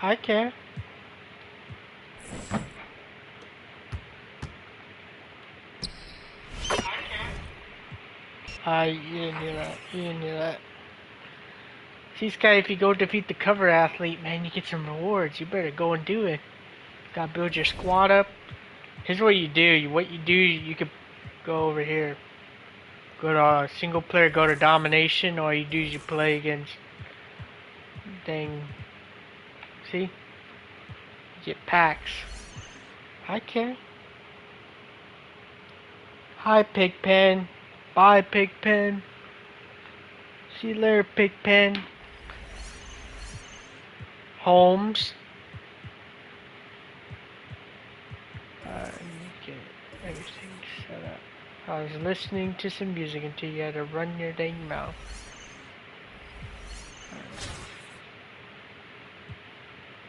I care. You didn't hear that. You didn't hear that. See, Sky, if you go defeat the cover athlete, man, you get some rewards. You better go and do it. Gotta build your squad up. Here's what you do. What you do, you could go over here. Go to single player, go to domination. All you do is you play against dang. See? Get packs. I care. Hi, Pigpen. Bye, Pigpen. See you later, Pigpen. Holmes. Get everything set up. I was listening to some music until you had to run your dang mouth.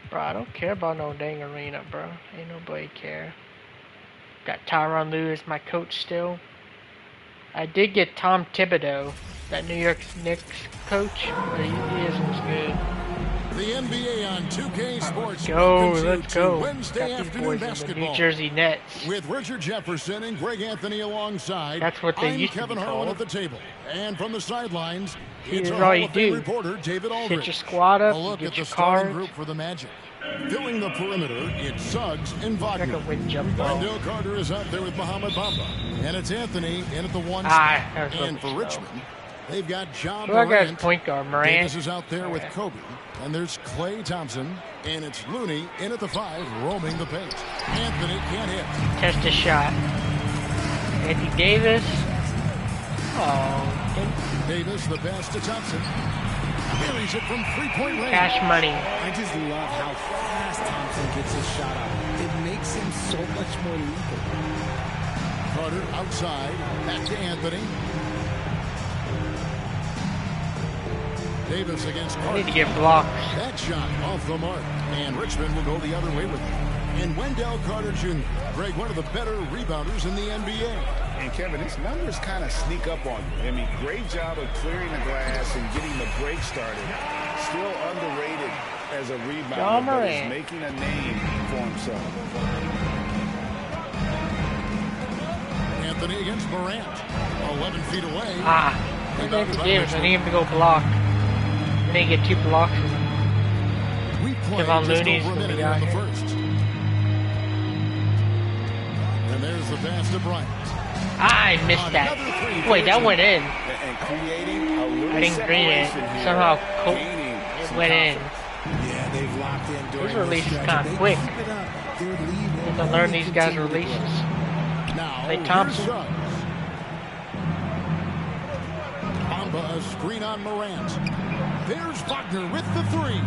Bro, I don't care about no dang arena, bro. Ain't nobody care. Got Tyronn Lue as my coach still. I did get Tom Thibodeau, that New York Knicks coach, but he isn't as good. The NBA on 2K Sports. Let's go. Wednesday Got these afternoon boys in the basketball. New Jersey Nets. With Richard Jefferson and Greg Anthony alongside. That's what they I'm used Kevin to be Harlan called. at the table. And from the sidelines, Here's it's our all Hall you of Fame do. reporter, David Aldridge. Get your squad up, A look get at your the starting cards. group for the Magic. Filling the perimeter, it's Suggs and Wagner. Like a wind jump ball. Wendell Carter is out there with Mohamed Bamba. And it's Anthony in at the one That spot. was And for slow. Richmond, they've got John Who I got as Morant. point guard? Morant. Davis is out there with Kobe. And there's Klay Thompson. And it's Looney in at the 5, roaming the paint. Anthony can't hit. Test a shot. Anthony Davis. Oh, Davis the pass to Thompson. Buries it from three-point range. cash money. I just love how fast Thompson gets his shot up. It makes him so much more lethal. Carter outside. Back to Anthony. Davis against I Carter. need to get blocks. That shot off the mark. And Richmond will go the other way with it. And Wendell Carter Jr., Greg, one of the better rebounders in the NBA. And Kevin, his numbers kind of sneak up on you. I mean, great job of clearing the glass and getting the break started. Still underrated as a rebounder, but is making a name for himself. Anthony against Morant. 11 feet away. Anthony Davis. I need him to go block. I need to get 2 blocks. We played Kevon just Looney's over a minute gonna in be the out first. And there's the pass to Bryant. I missed that. Wait, that went in. And creating a little I didn't green it. separation here, Somehow gaining it some went in. Yeah, they've locked in during These this releases stretch. kind They of quick. keep it up. Their lead will You can learn only these guys' continue to grow. releases. Now, Hey, here's Thompson. Suggs. Bamba, a screen on Morant. There's Wagner with the 3.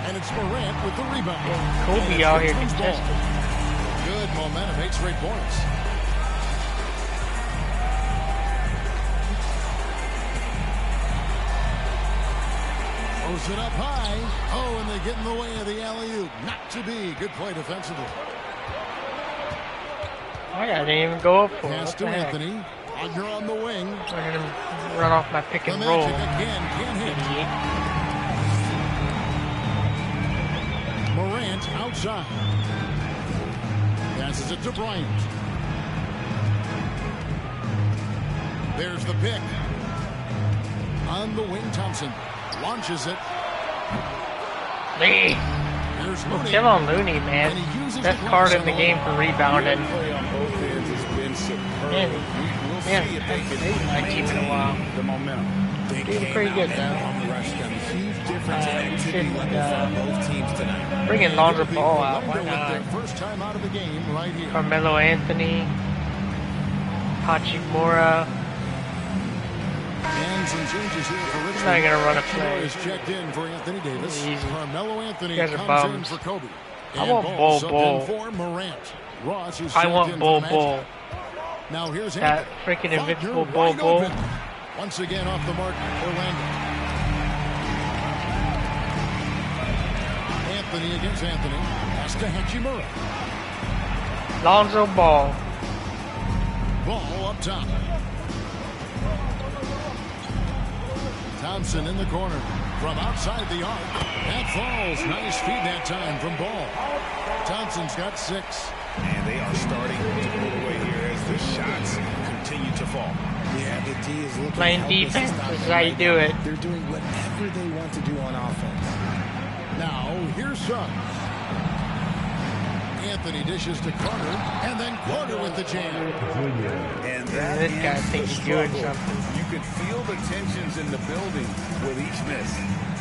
And it's Morant with the rebound. Kobe out here contesting. Good momentum, 8 straight points. Throws it up high. Oh, and they get in the way of the alley-oop. Not to be. Good play defensively. I didn't even go up for it. Pass What to the heck? Anthony. Wagner on the wing. I'm gonna run off my pick The and roll. Magic again can't hit. Idiot. Morant outside. Passes it to Bryant. There's the pick. On the wing, Thompson launches it. Lee. There's Looney. Kevon Looney, And man. he uses Best the card glass in the on game for rebounding. Play on both ends has been superb. Man, We'll see man, if they I can haven't my team in a while. the momentum. They Doing came pretty out good, and though. bum rushed them. Huge difference in we activity should, level for both teams tonight. Bringing Lonzo It'll be Ball out. Orlando Why with not? their first time out of the game right here. Carmelo Anthony. Hachimura. And some changes here for Richmond. He's not gonna run a Hachimura play. is checked in for Anthony Davis. Easy. Carmelo Anthony You guys are comes in bums. for Kobe. I And want Ball Bull subbed Bull. in for Morant. Ross is I checked want in Bull for the Bull. Magic. Now here's That Anthony. freaking Wagner invincible Bull wide Bull. open. Once again off the mark, Orlando. Anthony against Anthony. Pass to Hachimura. Lonzo Ball. Ball up top. Thompson in the corner. from outside the arc. That falls. Nice feed that time from Ball. Thompson's got 6. And they are starting to pull away here as the shots continue to fall. Yeah, the D is looking Playing defense is how you do it. They're doing whatever they want to do on offense. Now, here's Suggs. Anthony dishes to Carter, and then Carter with the jam. And that this guy thinks he's doing something. You could feel the tensions in the building with each miss.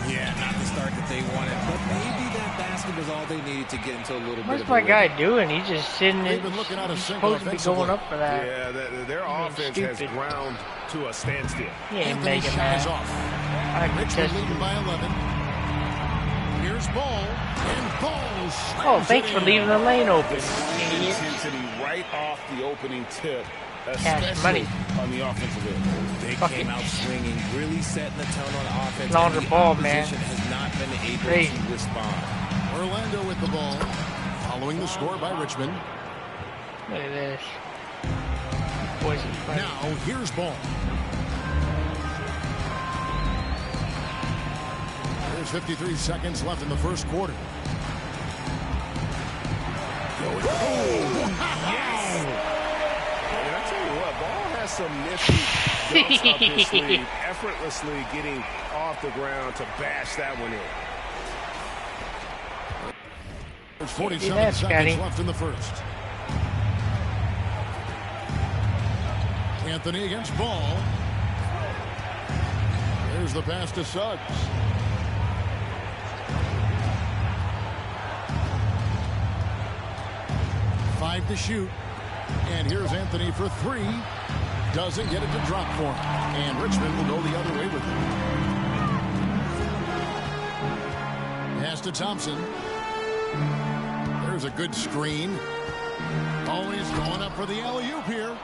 Yeah, not the start that they wanted, but maybe that basket was all they needed to get into a little bit What's of my a guy doing? He's just sitting there. They've been looking out a He's single supposed to be going up for that. Yeah, their offense has stupid. ground to a standstill. He ain't Anthony's making shot is that. off. I can Richmond test leading you. by 11. Here's Ball, and Ball Oh, slams thanks it for in. leaving the lane open. Idiot. Intensity right off the opening tip, Cash especially money. on the offensive end. They Fuck came it. out swinging, really setting the tone on offense. Longer and the ball, man. opposition has not been able Great. to respond. Orlando with the ball, following the score by Richmond. Look at this. Boys are funny. Now, here's Ball. There's 53 seconds left in the first quarter. And I tell you what, Ball has some nifty dunks up his sleeve, effortlessly getting off the ground to bash that one in. There's 47 that, seconds Scotty. left in the first. Anthony against Ball. There's the pass to Suggs. Five to shoot. And here's Anthony for 3. Doesn't get it to drop for him. And Richmond will go the other way with it. Pass to Thompson. There's a good screen. Always going up for the alley-oop here.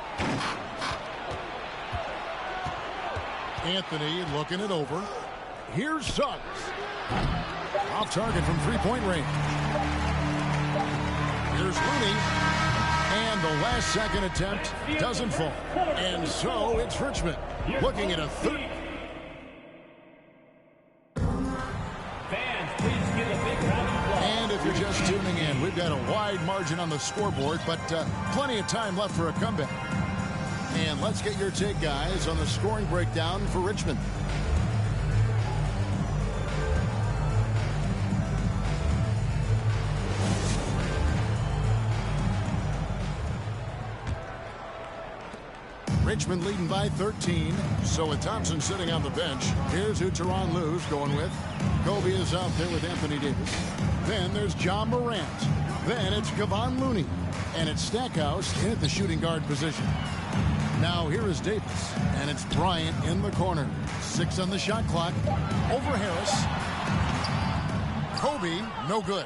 Anthony looking it over. Here's Suggs. Off target from three-point range. Here's Looney. And the last second attempt doesn't fall. And so it's Richmond looking at a third. And if you're just tuning in, we've got a wide margin on the scoreboard, but plenty of time left for a comeback. And let's get your take, guys, on the scoring breakdown for Richmond. Richmond leading by 13. So with Thompson sitting on the bench, here's who Tyronn Lue's going with. Kobe is out there with Anthony Davis. Then there's John Morant. Then it's Kevon Looney. And it's Stackhouse in at the shooting guard position. Now here is Davis. And it's Bryant in the corner. 6 on the shot clock. Over Harris. Kobe, no good.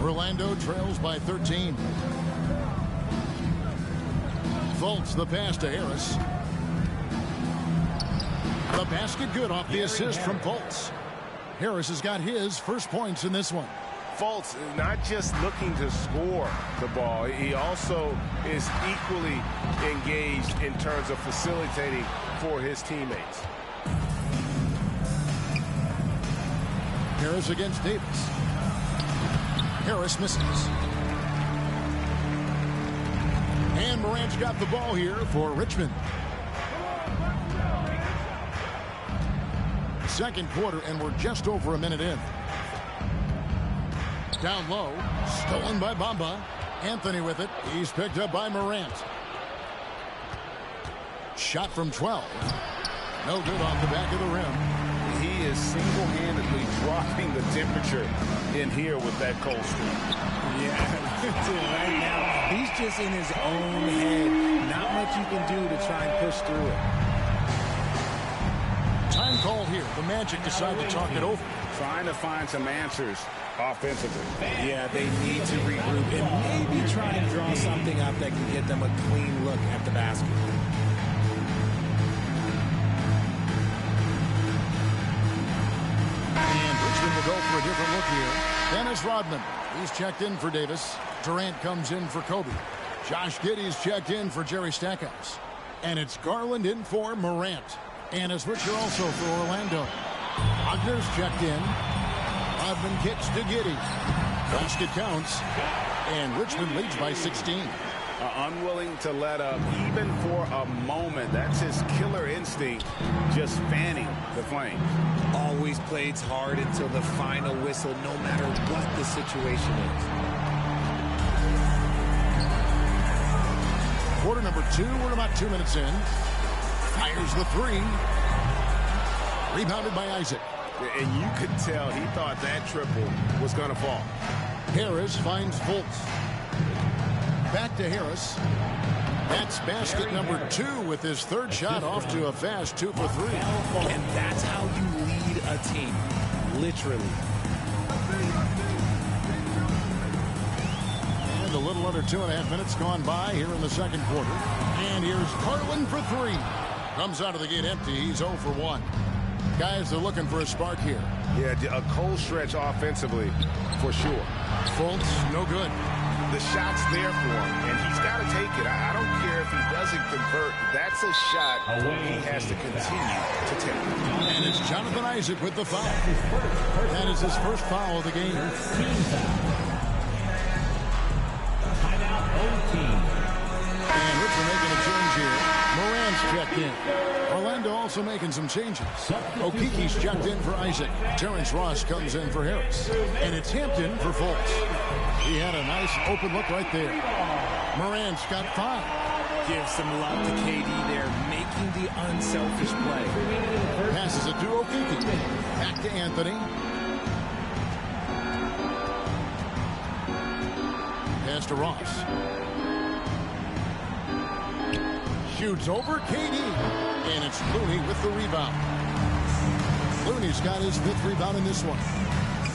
Orlando trails by 13. Fultz the pass to Harris. The basket good off the assist from Fultz. Harris has got his first points in this one. Fultz is not just looking to score the ball, he also is equally engaged in terms of facilitating for his teammates. Harris against Davis. Harris misses. And Morant's got the ball here for Richmond. Second quarter, and we're just over a minute in. Down low, stolen by Bamba. Anthony with it. He's picked up by Morant. Shot from 12. No good off the back of the rim. He is single-handedly dropping the temperature in here with that cold streak. Yeah, right now, he's just in his own head. Not much you can do to try and push through it. Time call here. The Magic decide to talk it over. Trying to find some answers offensively. Yeah, they need to regroup and maybe try and draw something up that can get them a clean look at the basket. And Richmond will go for a different look here. Dennis Rodman. He's checked in for Davis. Durant comes in for Kobe. Josh Giddey's checked in for Jerry Stackhouse. And it's Garland in for Morant. And a switcher also for Orlando. Wagner's checked in. Rodman kicks to Giddey. Basket counts. And Richmond leads by 16. Unwilling to let up even for a moment. That's his killer instinct, just fanning the flames. Always plays hard until the final whistle, no matter what the situation is. Quarter number 2, we're about 2 minutes in. Fires the 3. Rebounded by Isaac. And you could tell he thought that triple was going to fall. Harris finds Fultz. Back to Harris. That's basket number 2 with his third shot off to a fast 2 for 3. And that's how you lead a team. Literally. And a little under 2.5 minutes gone by here in the second quarter. And here's Carlin for 3. Comes out of the gate empty. He's 0 for 1. Guys are looking for a spark here. Yeah, a cold stretch offensively for sure. Fultz, no good. The shot's there for him, and he's got to take it. I don't care if he doesn't convert. That's a shot he has to continue to take. And it's Jonathan Isaac with the foul. That is his first foul of the game. And Richard making a change here. Moran's checked in. Orlando also making some changes. Okiki's checked in for Isaac. Terrence Ross comes in for Harris. And it's Hampton for Fultz. He had a nice open look right there. Moran's got 5. Give some love to KD there, making the unselfish play. Passes it to Okiki. Back to Anthony. Pass to Ross. Shoots over KD. And it's Looney with the rebound. Looney's got his 5th rebound in this one.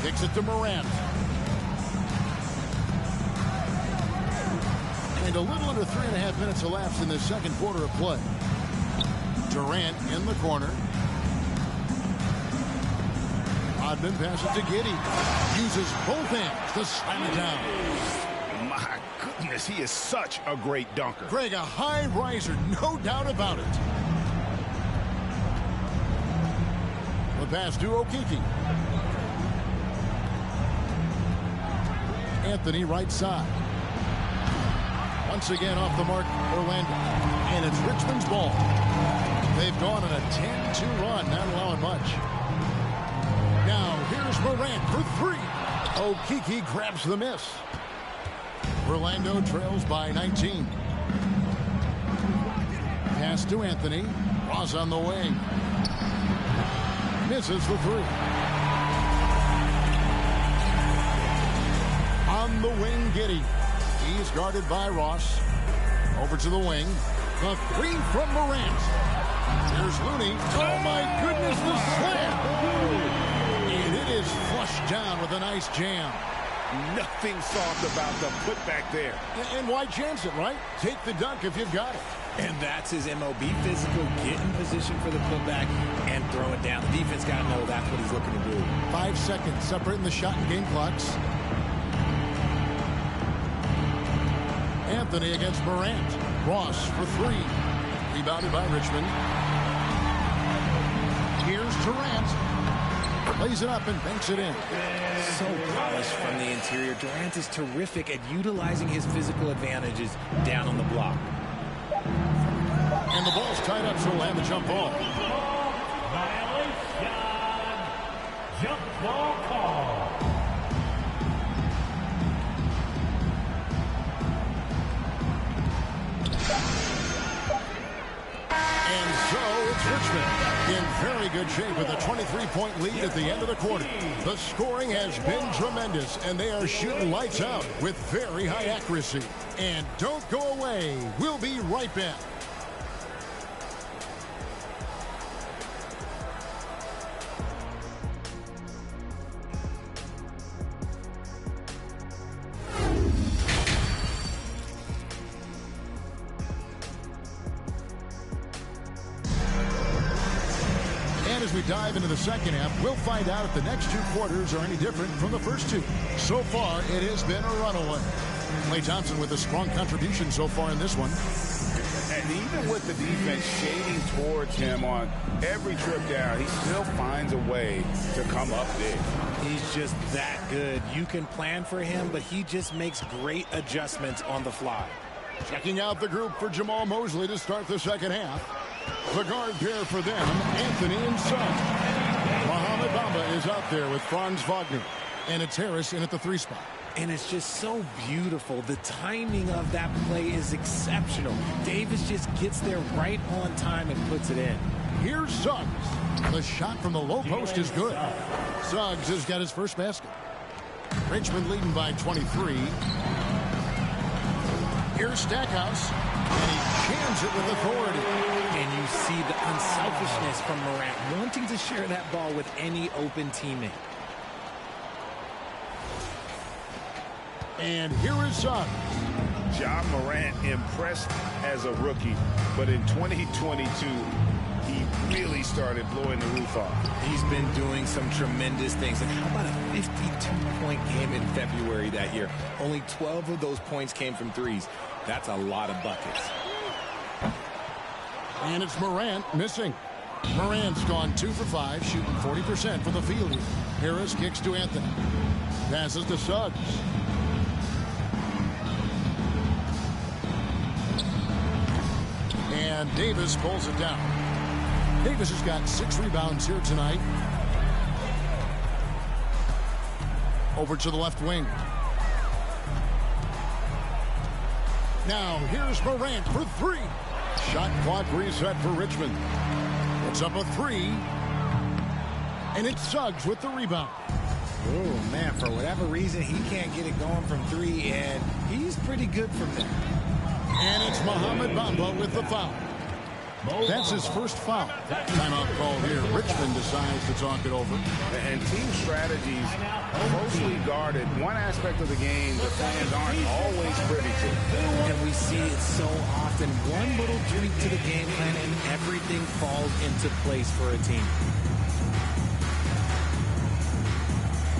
Kicks it to Morant. And a little under 3.5 minutes elapsed in the second quarter of play. Durant in the corner. Rodman passes to Giddey. Uses both hands to slam it down. My goodness, he is such a great dunker. Greg, a high riser, no doubt about it. The pass to Okiki. Anthony right side. Once again off the mark, Orlando. And it's Richmond's ball. They've gone on a 10-2 run, not allowing much. Now here's Morant for 3. Okiki grabs the miss. Orlando trails by 19. Pass to Anthony. Ross on the wing. Misses the 3. On the wing, Giddey. He's guarded by Ross. Over to the wing. The 3 from Morant. There's Looney. Oh, my goodness, the slam. And it is flushed down with a nice jam. Nothing soft about the putback there. And why chance it, right? Take the dunk if you've got it. And that's his MOB, physical, get in position for the putback and throw it down. The defense got to know that's what he's looking to do. 5 seconds separating the shot and game clocks. Anthony against Morant. Ross for 3. Rebounded by Richmond. Here's Durant. Lays it up and banks it in. So polished from the interior. Durant is terrific at utilizing his physical advantages down on the block. And the ball's tied up, so he'll have the jump ball. Violation. Jump ball call. And so it's Richmond in very good shape with a 23-point lead at the end of the quarter. The scoring has been tremendous, and they are shooting lights out with very high accuracy. And don't go away. We'll be right back. As we dive into the second half, we'll find out if the next 2 quarters are any different from the first 2. So far, it has been a runaway. Klay Thompson with a strong contribution so far in this one. And even with the defense shading towards him on every trip down, he still finds a way to come up big. He's just that good. You can plan for him, but he just makes great adjustments on the fly. Checking out the group for Jamal Mosley to start the second half. The guard pair for them, Anthony and Son. Mohamed Bamba is out there with Franz Wagner. And it's Harris in at the 3 spot. And it's just so beautiful. The timing of that play is exceptional. Davis just gets there right on time and puts it in. Here's Suggs. The shot from the low post is good. Suggs has got his first basket. Richmond leading by 23. Here's Stackhouse. And he jams it with authority. And you see the unselfishness from Morant, wanting to share that ball with any open teammate. And here is Suggs. John Morant impressed as a rookie, but in 2022, he really started blowing the roof off. He's been doing some tremendous things. And how about a 52-point game in February that year? Only 12 of those points came from threes. That's a lot of buckets. And it's Morant missing. Morant's gone 2 for 5, shooting 40% from the field here. Harris kicks to Anthony. Passes to Suggs. And Davis pulls it down. Davis has got 6 rebounds here tonight. Over to the left wing. Now here's Morant for 3. Shot clock reset for Richmond. It's up a 3. And it's Suggs with the rebound. Oh, man, for whatever reason, he can't get it going from 3, and he's pretty good from there. And it's Mohamed Bamba with the foul. That's his first foul. Timeout call here. Richmond decides to talk it over. And team strategies closely guarded. One aspect of the game the fans aren't always privy to. And we see it so often. One little tweak to the game plan and everything falls into place for a team.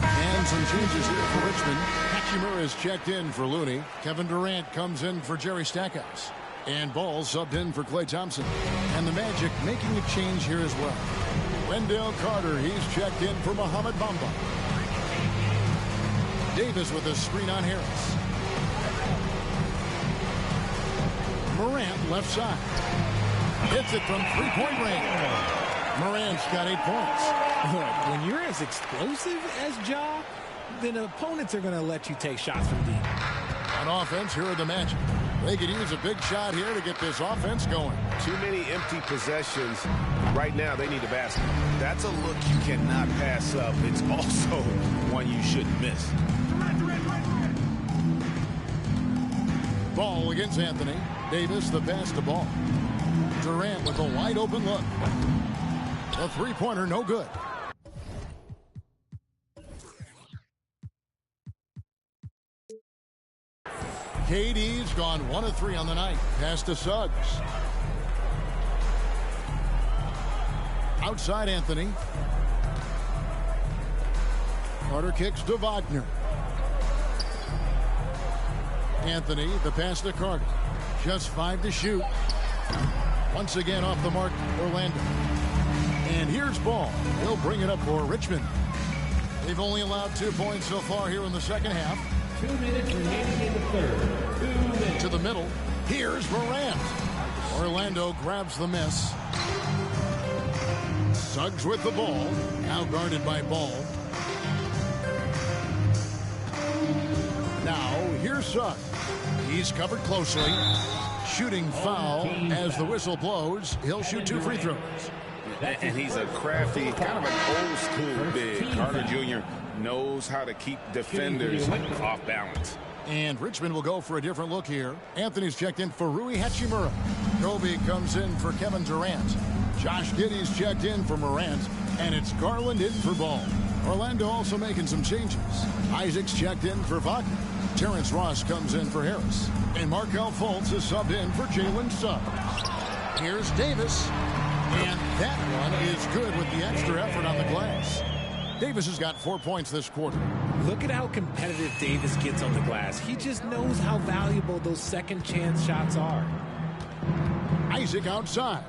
And some changes here for Richmond. Hachimura is checked in for Looney. Kevin Durant comes in for Jerry Stackhouse. And Ball subbed in for Klay Thompson. And the Magic making a change here as well. Wendell Carter, he's checked in for Mohamed Bamba. Davis with a screen on Harris. Morant left side. Hits it from 3-point range. Morant's got 8 points. Look, when you're as explosive as Ja, then opponents are going to let you take shots from deep. On offense, here are the Magic. They could use a big shot here to get this offense going. Too many empty possessions. Right now, they need a basket. That's a look you cannot pass up. It's also one you shouldn't miss. Ball against Anthony. Davis the pass to Ball. Durant with a wide open look. The 3-pointer no good. KD's gone 1 of 3 on the night. Pass to Suggs. Outside Anthony. Carter kicks to Wagner. Anthony, the pass to Carter. Just 5 to shoot. Once again off the mark, Orlando. And here's Ball. He'll bring it up for Richmond. They've only allowed 2 points so far here in the second half. 2 minutes remaining in the third. 2 minutes. To the middle. Here's Morant. Orlando grabs the miss. Suggs with the ball. Now guarded by Ball. Now here's Suggs. He's covered closely. Shooting foul as the whistle blows. He'll shoot 2 free throws. And he's a crafty, kind of an old school big. Carter Jr. knows how to keep defenders off balance. And Richmond will go for a different look here. Anthony's checked in for Rui Hachimura. Kobe comes in for Kevin Durant. Josh Giddey's checked in for Morant. And it's Garland in for Ball. Orlando also making some changes. Isaac's checked in for Wagner. Terrence Ross comes in for Harris. And Markelle Fultz is subbed in for Jalen Suggs. Here's Davis. And that one is good with the extra effort on the glass. Davis has got 4 points this quarter. Look at how competitive Davis gets on the glass. He just knows how valuable those second chance shots are. Isaac outside.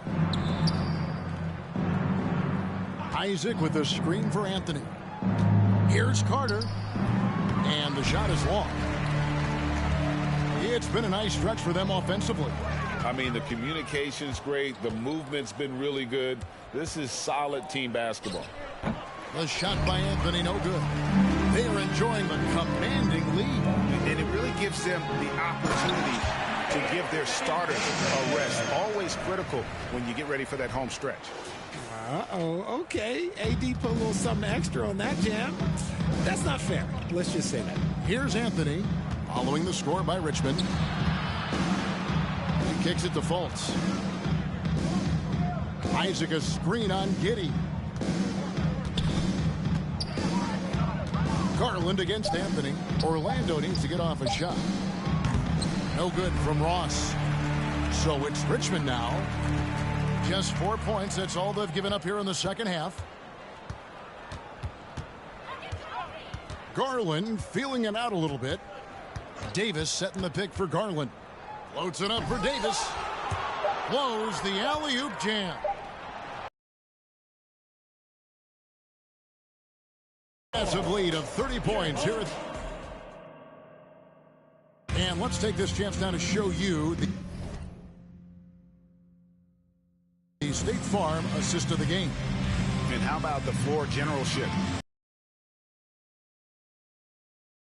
Isaac with a screen for Anthony. Here's Carter. And the shot is long. It's been a nice stretch for them offensively. I mean, the communication's great. The movement's been really good. This is solid team basketball. The shot by Anthony, no good. They are enjoying the commanding lead. And it really gives them the opportunity to give their starters a rest. Always critical when you get ready for that home stretch. Uh-oh, okay. AD put a little something extra on that jam. That's not fair. Let's just say that. Here's Anthony, following the score by Richmond. He kicks it to Fultz. Isaac a screen on Giddey. Garland against Anthony. Orlando needs to get off a shot. No good from Ross. So it's Richmond now. Just 4 points. That's all they've given up here in the second half. Garland feeling it out a little bit. Davis setting the pick for Garland. Floats it up for Davis. Blows the alley-oop jam. Massive lead of 30 points here. And let's take this chance now to show you the State Farm assist of the game. And how about the floor generalship?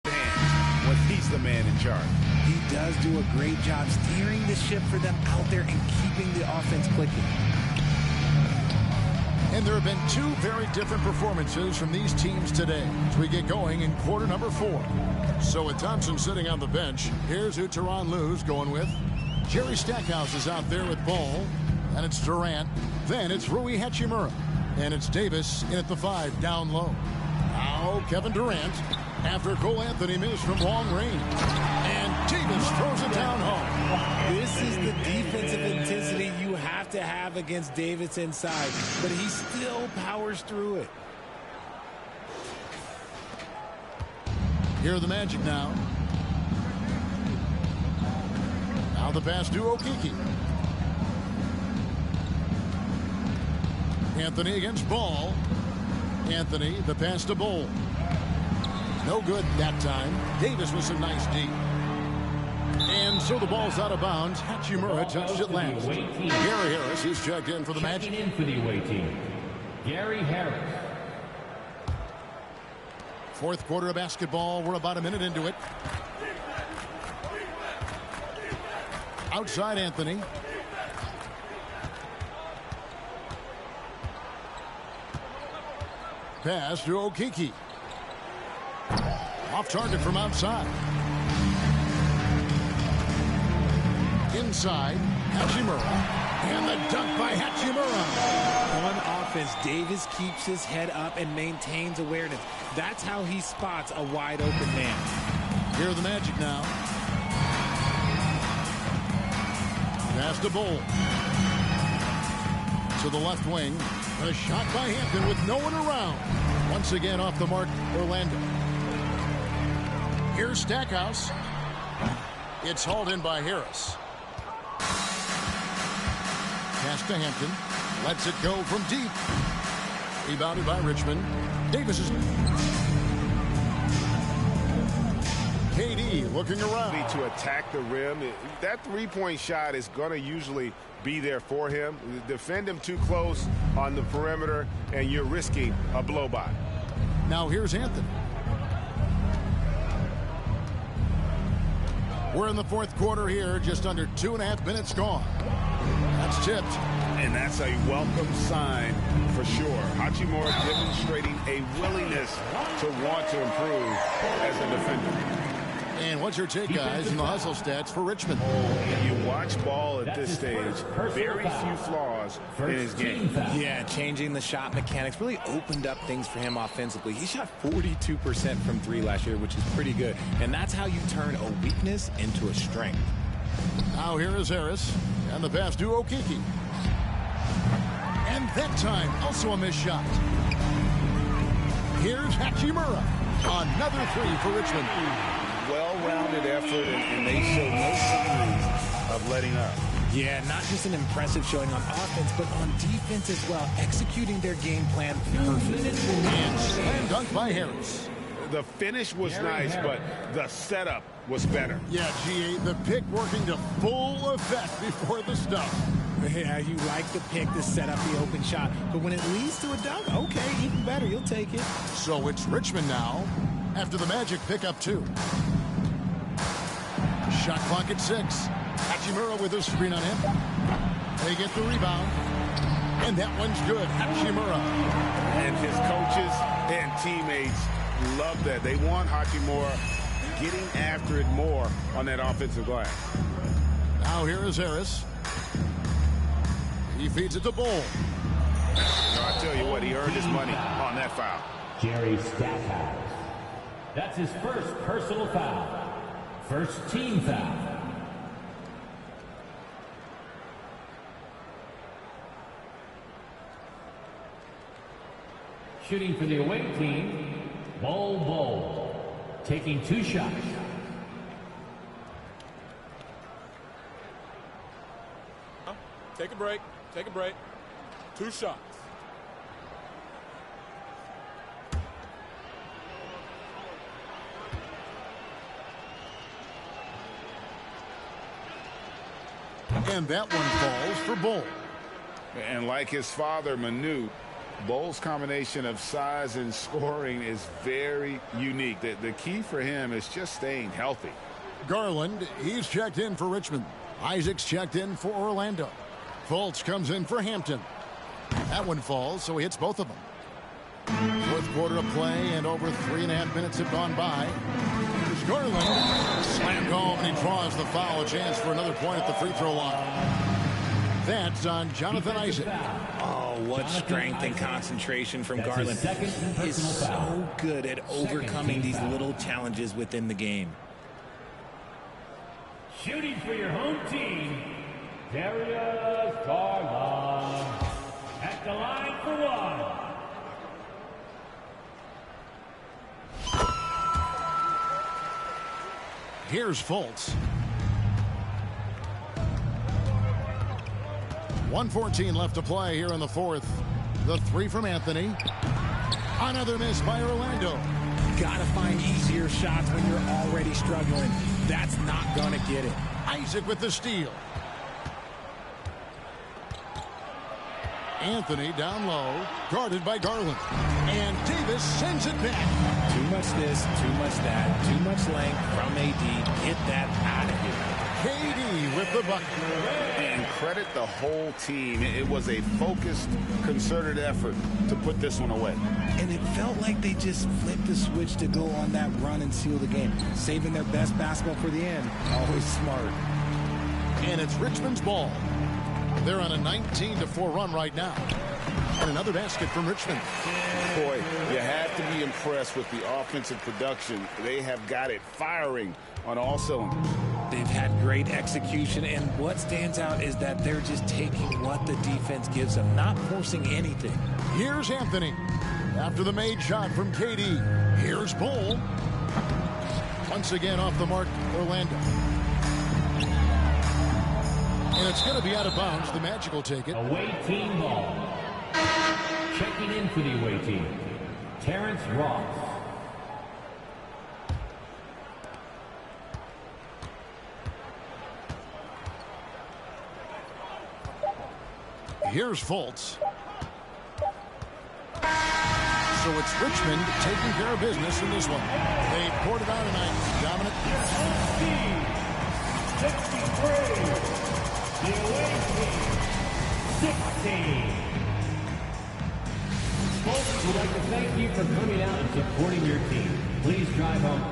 When he's the man in charge. He does do a great job steering the ship for them out there and keeping the offense clicking. And there have been two very different performances from these teams today as we get going in quarter number 4. So with Thompson sitting on the bench, here's who Tyronn Lue's going with. Jerry Stackhouse is out there with Ball. And it's Durant. Then it's Rui Hachimura. And it's Davis in at the 5 down low. Now Kevin Durant after Cole Anthony missed from long range. And Davis throws it down home. This is the defensive intensity you have to have against Davis inside. But he still powers through it. Here are the Magic now. Now the pass to Okeke. Anthony against Ball. Anthony, the pass to Bol. No good that time. Davis with some nice D. And so the ball's out of bounds. Hachimura touched it last. Gary Harris is checked in for the Magic. Checking in for the away team, Gary Harris. Fourth quarter of basketball. We're about a minute into it. Outside Anthony. Pass to Okeke. Off target from outside. Inside, Hachimura. And the dunk by Hachimura. On offense, Davis keeps his head up and maintains awareness. That's how he spots a wide open man. Here are the Magic now. Pass to Bol. To the left wing. A shot by Hampton with no one around. Once again off the mark, Orlando. Here's Stackhouse. It's hauled in by Harris. Pass to Hampton. Lets it go from deep. Rebounded by Richmond. Davis is... KD looking around. To attack the rim. That three-point shot is going to usually be there for him. Defend him too close on the perimeter, and you're risking a blow-by. Now here's Anthony. We're in the fourth quarter here, just under 2.5 minutes gone. That's tipped. And that's a welcome sign for sure. Hachimura demonstrating a willingness to want to improve as a defender. And what's your take, guys, in the hustle stats for Richmond? You watch Ball at this stage, very few flaws in his game. Yeah, changing the shot mechanics really opened up things for him offensively. He shot 42% from 3 last year, which is pretty good. And that's how you turn a weakness into a strength. Now here is Harris. And the pass to Okeke. And that time, also a missed shot. Here's Hachimura. Another 3 for Richmond. Well-rounded effort, and they show no signs of letting up. Yeah, not just an impressive showing on offense, but on defense as well, executing their game plan perfectly. And slam dunk by Harris. The finish was nice, but the setup was better. Yeah, GA, the pick working to full effect before the stuff. Yeah, you like the pick to set up the open shot, but when it leads to a dunk, okay, even better, you'll take it. So it's Richmond now after the Magic pick up 2. Shot clock at 6. Hachimura with a screen on him. They get the rebound. And that one's good. Hachimura. And his coaches and teammates love that. They want Hachimura getting after it more on that offensive glass. Now here is Harris. He feeds it to Bull. No, I tell you what, he earned his money on that foul. Jerry Stackhouse. That's his first personal foul. First team foul. Shooting for the away team, Bull. Taking 2 shots. Take a break. 2 shots. And that one falls for Bull. And like his father, Manute, Bull's combination of size and scoring is very unique. The key for him is just staying healthy. Garland, he's checked in for Richmond. Isaac's checked in for Orlando. Fultz comes in for Hampton. That one falls, so he hits both of them. 4th quarter of play, and over 3.5 minutes have gone by. Here's Garland. Slammed home, and he draws the foul. A chance for another point at the free throw line. That's on Jonathan Isaac. Oh, what strength and concentration from Garland. He is so good at overcoming these little challenges within the game. Shooting for your home team, Darius Garland. At the line for 1. Here's Fultz. 1:14 left to play here in the 4th. The 3 from Anthony. Another miss by Orlando. Gotta find easier shots when you're already struggling. That's not gonna get it. Isaac with the steal. Anthony down low, guarded by Garland. And Davis sends it back. Too much this, too much that, too much length from AD. Get that out of here. KD with the bucket. And credit the whole team. It was a focused, concerted effort to put this one away. And it felt like they just flipped the switch to go on that run and seal the game. Saving their best basketball for the end. Always smart. And it's Richmond's ball. They're on a 19-4 run right now. And another basket from Richmond. Boy, you have to be impressed with the offensive production. They have got it firing on all cylinders. They've had great execution, and what stands out is that they're just taking what the defense gives them, not forcing anything. Here's Anthony. After the made shot from KD, here's Bull. Once again off the mark, Orlando. And it's going to be out of bounds. The Magic will take it. Away team ball. Checking in for the away team, Terrence Ross. Here's Fultz. So it's Richmond taking care of business in this one. They poured it out tonight. Dominant. 63. The away team, 16. Folks, we'd like to thank you for coming out and supporting your team. Please drive home.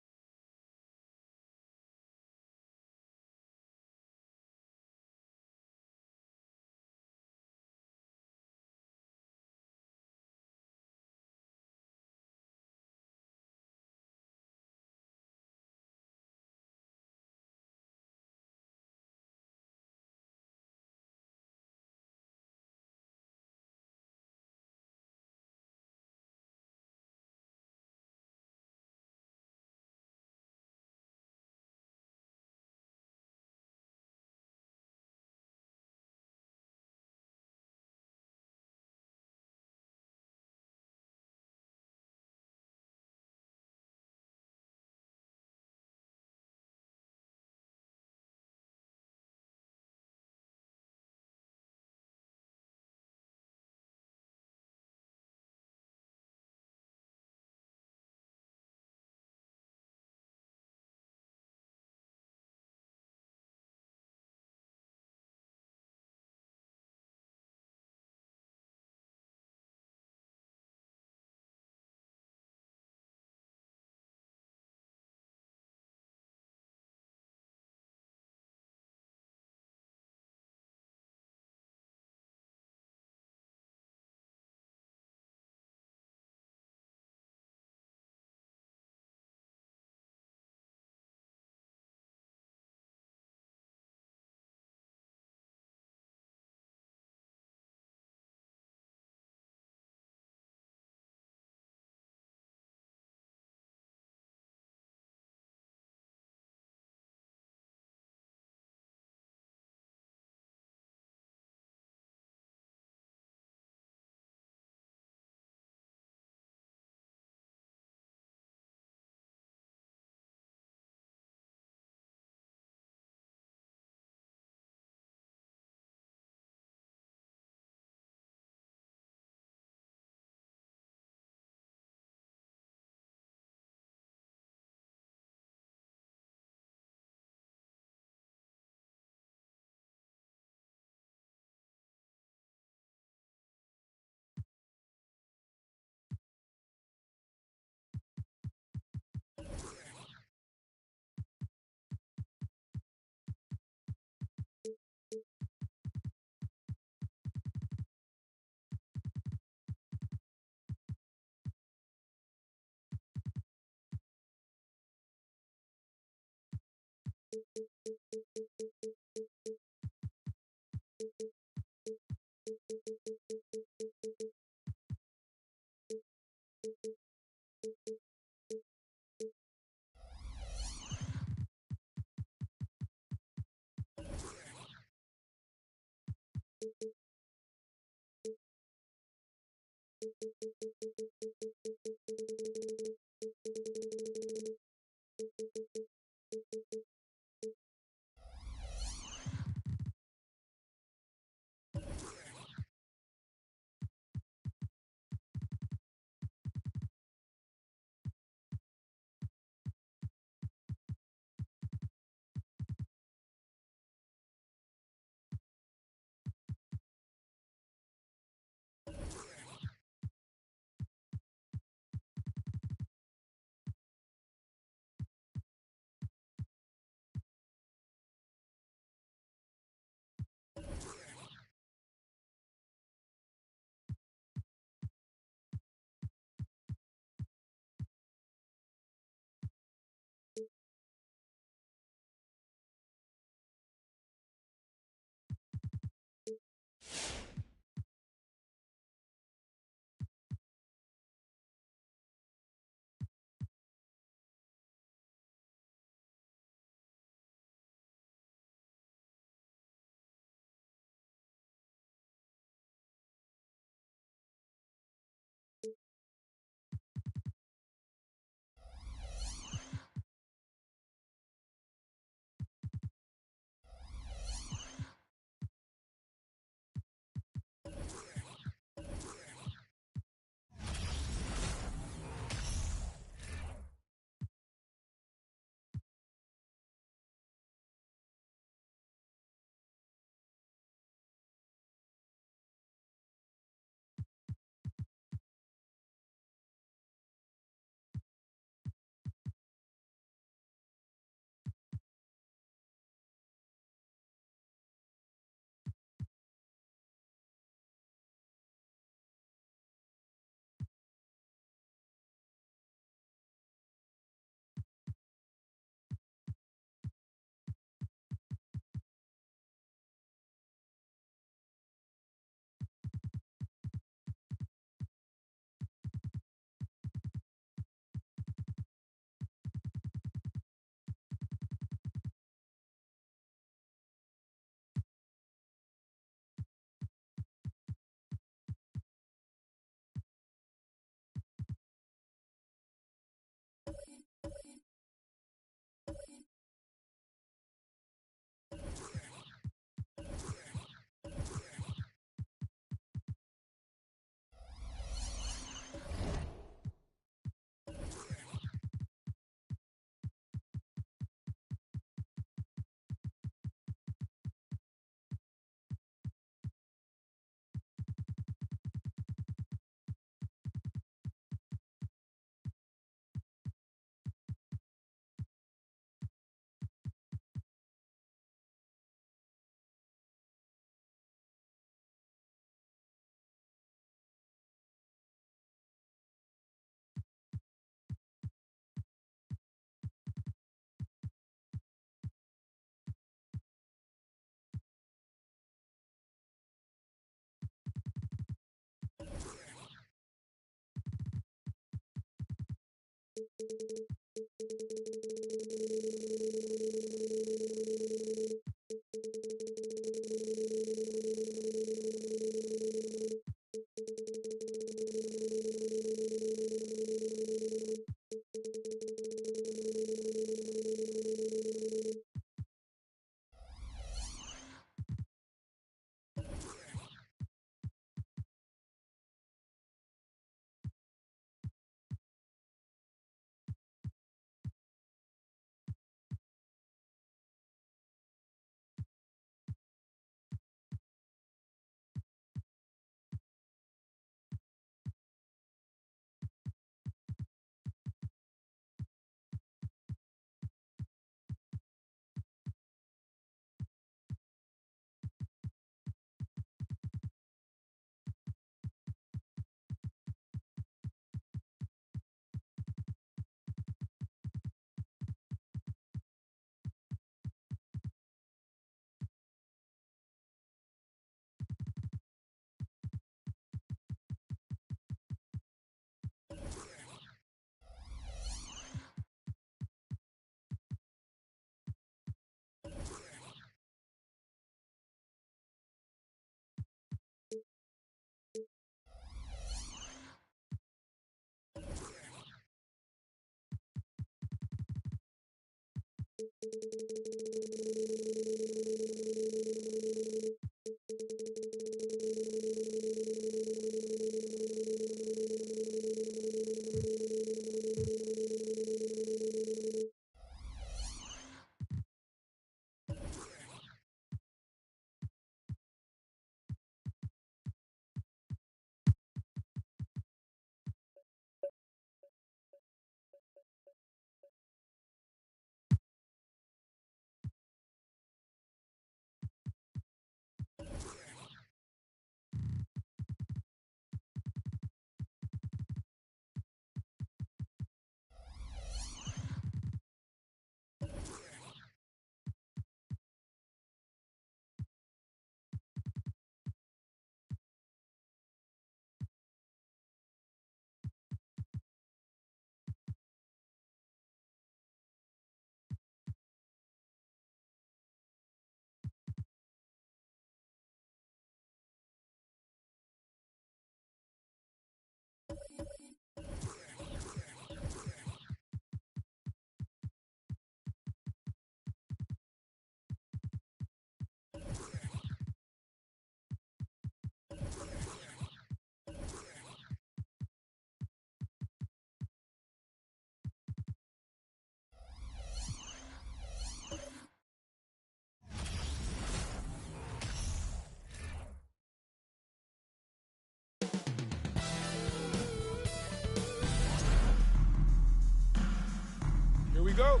Here we go.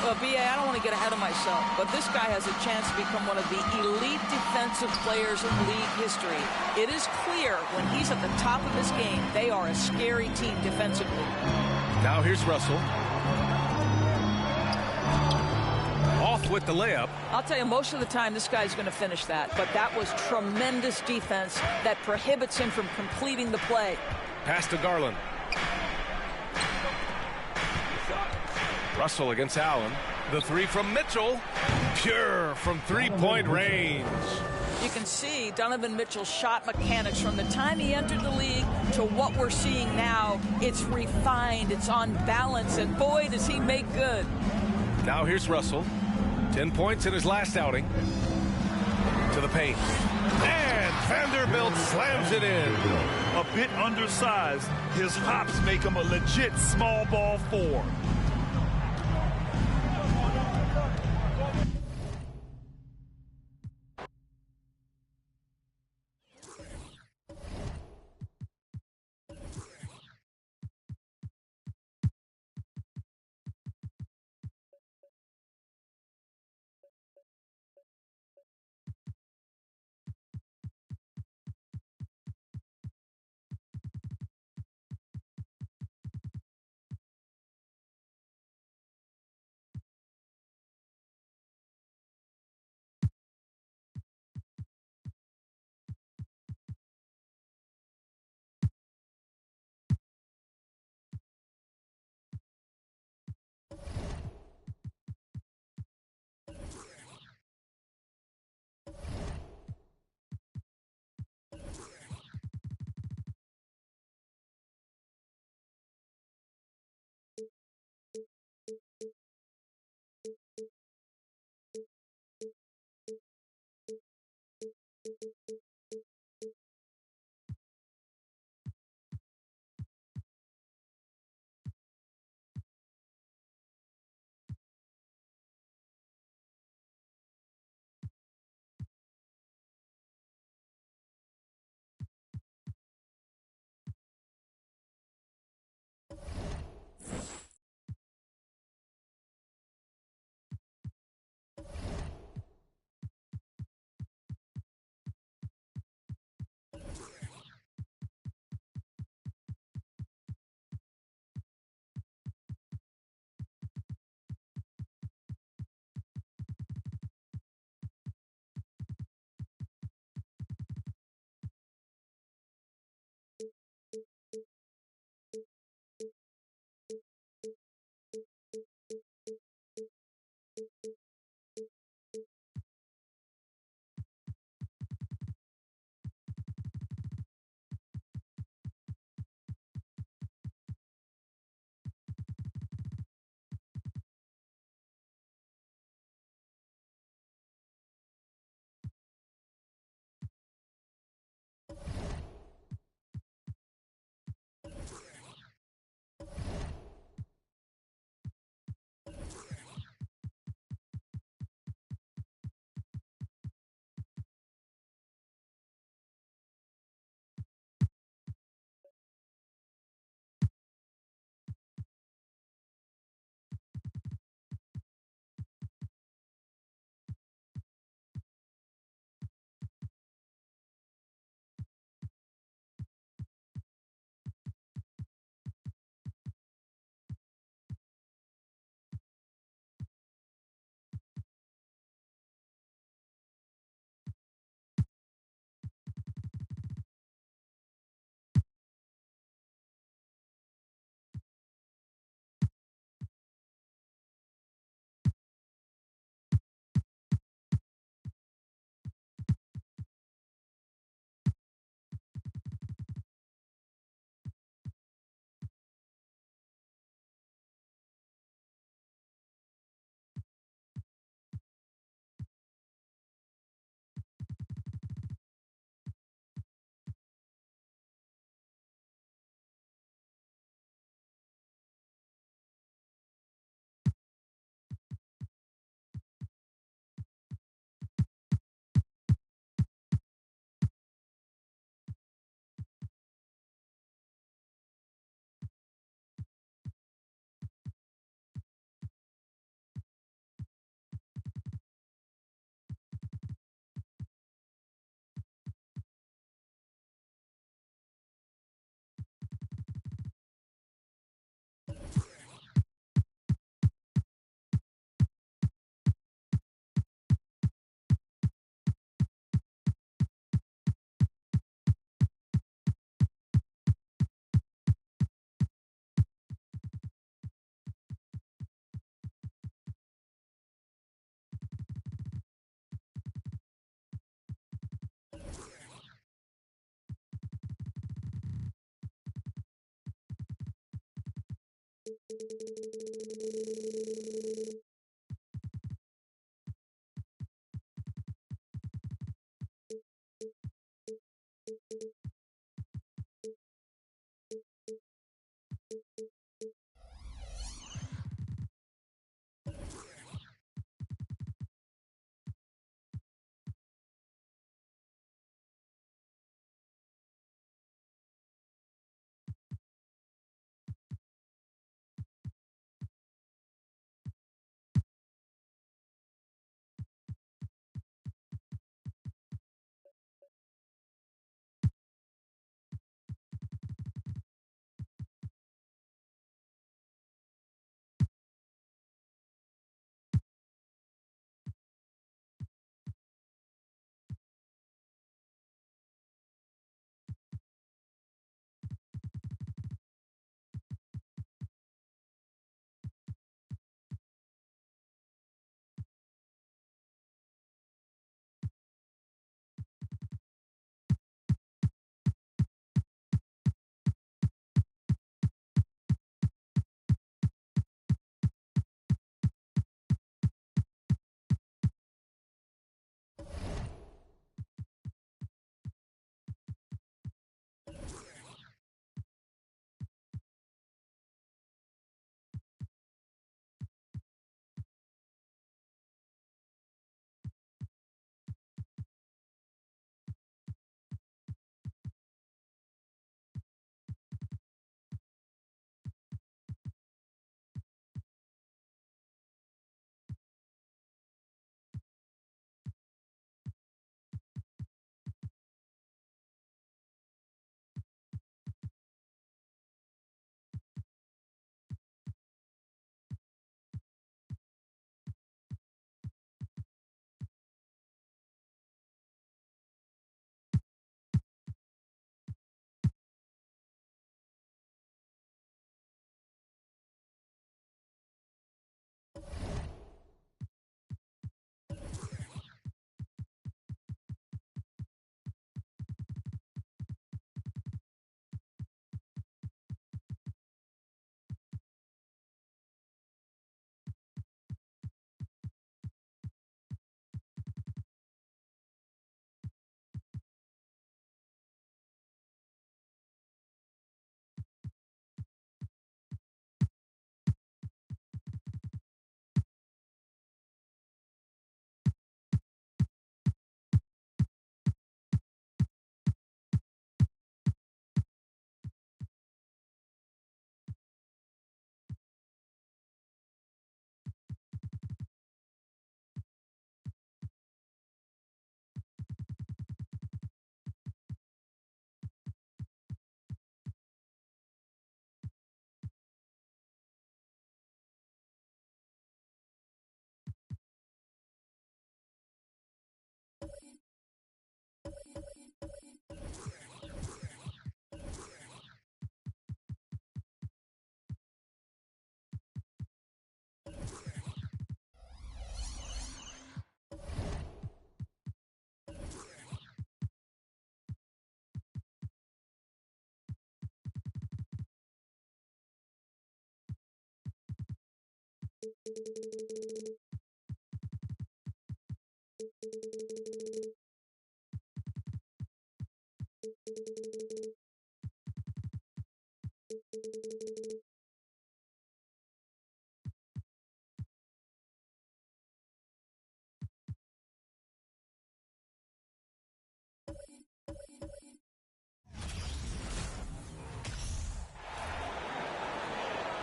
Well, B.A., I don't want to get ahead of myself, but this guy has a chance to become one of the elite defensive players in league history. It is clear when he's at the top of his game, they are a scary team defensively. Now here's Russell. Off with the layup. I'll tell you, most of the time, this guy's going to finish that, but that was tremendous defense that prohibits him from completing the play. Pass to Garland. Russell against Allen. The three from Mitchell. Pure from three-point range. You can see Donovan Mitchell's shot mechanics from the time he entered the league to what we're seeing now. It's refined, it's on balance, and boy, does he make good. Now here's Russell. 10 points in his last outing. To the paint. And Vanderbilt slams it in. A bit undersized, his hops make him a legit small ball four.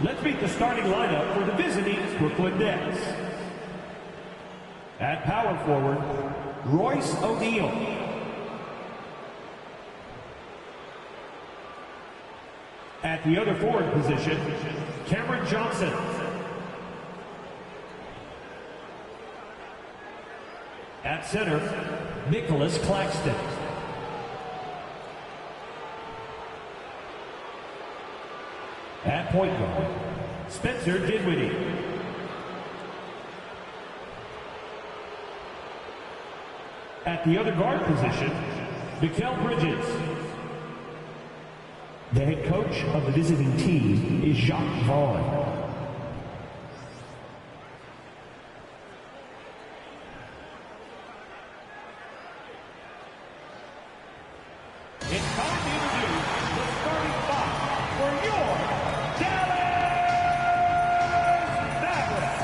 Let's meet the starting lineup for the visiting Brooklyn Nets. At power forward, Royce O'Neal. At the other forward position, Cameron Johnson. At center, Nicholas Claxton. At point guard, Spencer Dinwiddie. At the other guard position, Mikal Bridges. The head coach of the visiting team is Jacques Vaughn. It's time to introduce the starting five for your Dallas Mavericks.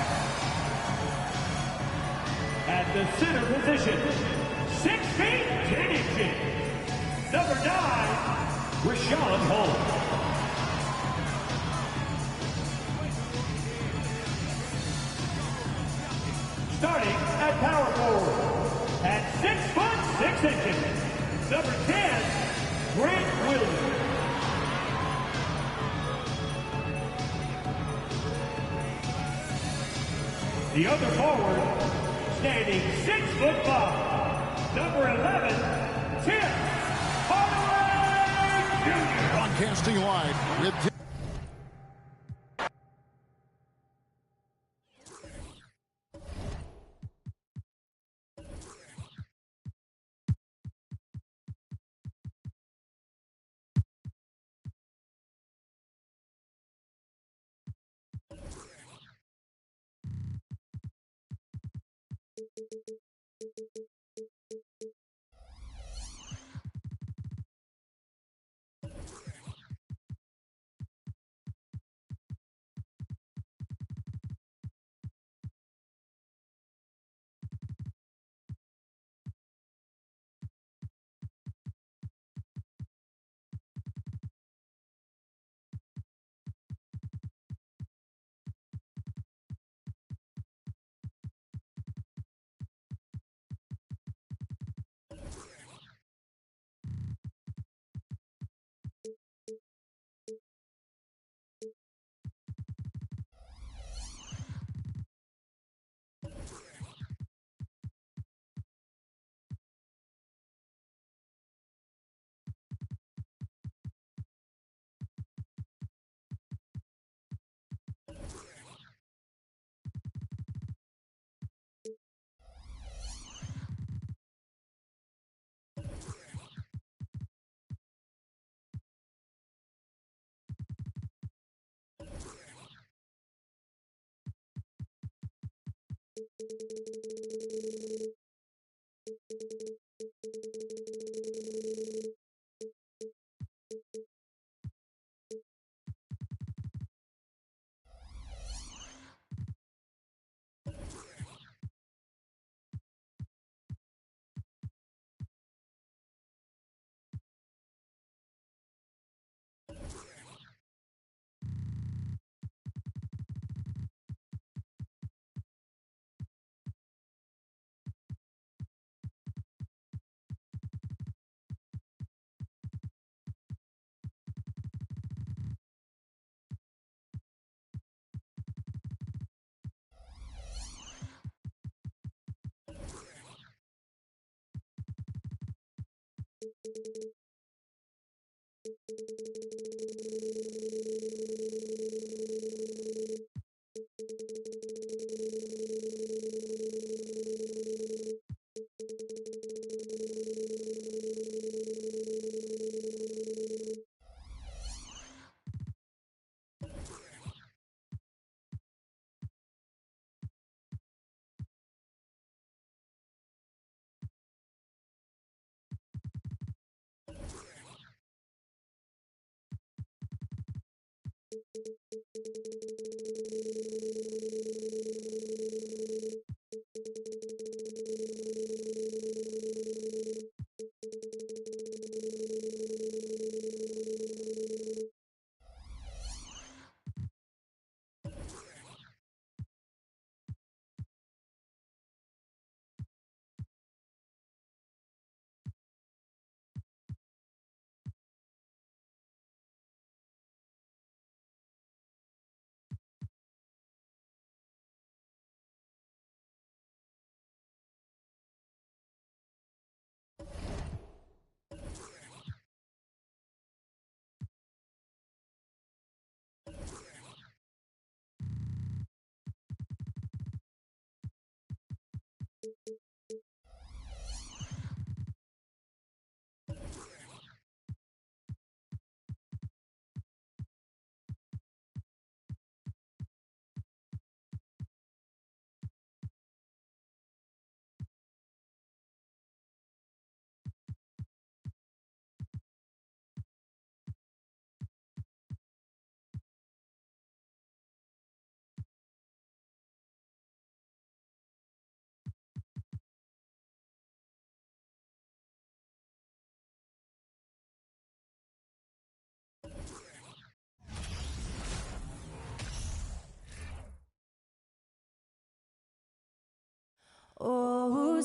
At the center position, 6 feet 10 inches, number 9, Rashawn Holmes. Starting at power forward, at 6 foot 6 inches, number 10, Grant Williams. The other forward, standing 6 foot 5, number 11, Tim Hardaway Jr. Broadcasting live with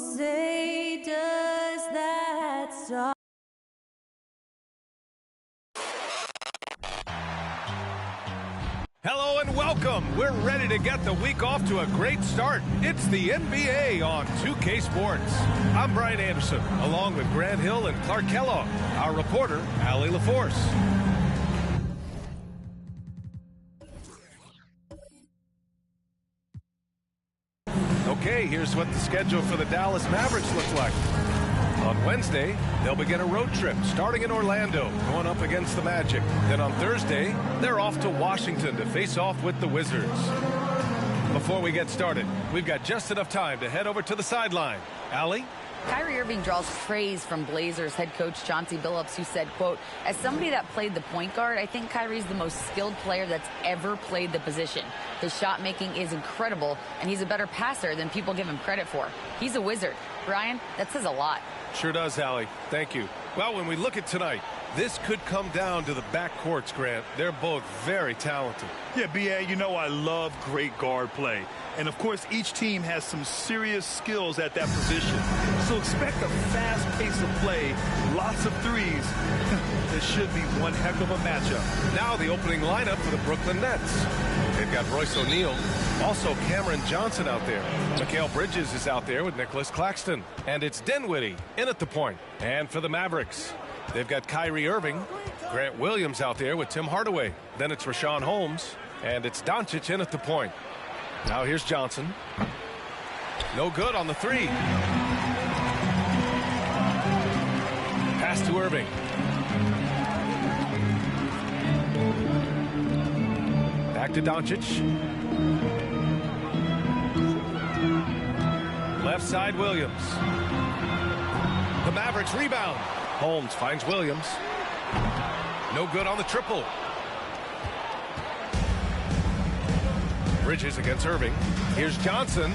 say does that song. Hello and welcome. We're ready to get the week off to a great start. It's the NBA on 2K Sports. I'm Brian Anderson, along with Grant Hill and Clark Kellogg. Our reporter, Allie LaForce. Okay, here's what the schedule for the Dallas Mavericks looks like. On Wednesday, they'll begin a road trip starting in Orlando, going up against the Magic. Then on Thursday, they're off to Washington to face off with the Wizards. Before we get started, we've got just enough time to head over to the sideline. Allie? Kyrie Irving draws praise from Blazers head coach Chauncey Billups, who said, quote, as somebody that played the point guard, I think Kyrie's the most skilled player that's ever played the position. His shot making is incredible, and he's a better passer than people give him credit for. He's a wizard. Brian, that says a lot. Sure does, Allie. Thank you. Well, when we look at tonight, this could come down to the backcourts, Grant. They're both very talented. Yeah, B.A., you know I love great guard play. And, of course, each team has some serious skills at that position. So expect a fast pace of play, lots of threes. This should be one heck of a matchup. Now the opening lineup for the Brooklyn Nets. They've got Royce O'Neal, also Cameron Johnson out there. Mikal Bridges is out there with Nicholas Claxton. And it's Dinwiddie in at the point. And for the Mavericks, they've got Kyrie Irving, Grant Williams out there with Tim Hardaway. Then it's Rashawn Holmes, and it's Doncic in at the point. Now here's Johnson. No good on the three. Pass to Irving. Back to Doncic. Left side, Williams. The Mavericks rebound. Holmes finds Williams. No good on the triple. Bridges against Irving. Here's Johnson.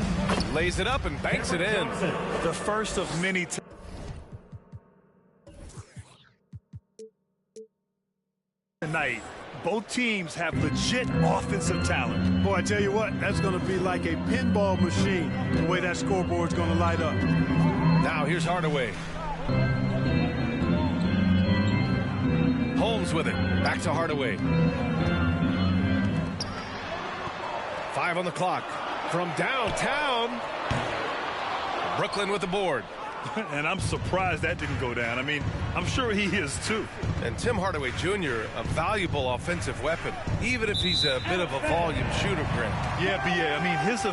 Lays it up and banks it in. The first of many tonight. Both teams have legit offensive talent. Boy, I tell you what, that's going to be like a pinball machine, the way that scoreboard's going to light up. Now here's Hardaway. Holmes with it. Back to Hardaway. 5 on the clock. From downtown. Brooklyn with the board. And I'm surprised that didn't go down. I mean, I'm sure he is too. And Tim Hardaway Jr., a valuable offensive weapon, even if he's a bit of a volume shooter, Grant. Yeah, B.A. I mean, his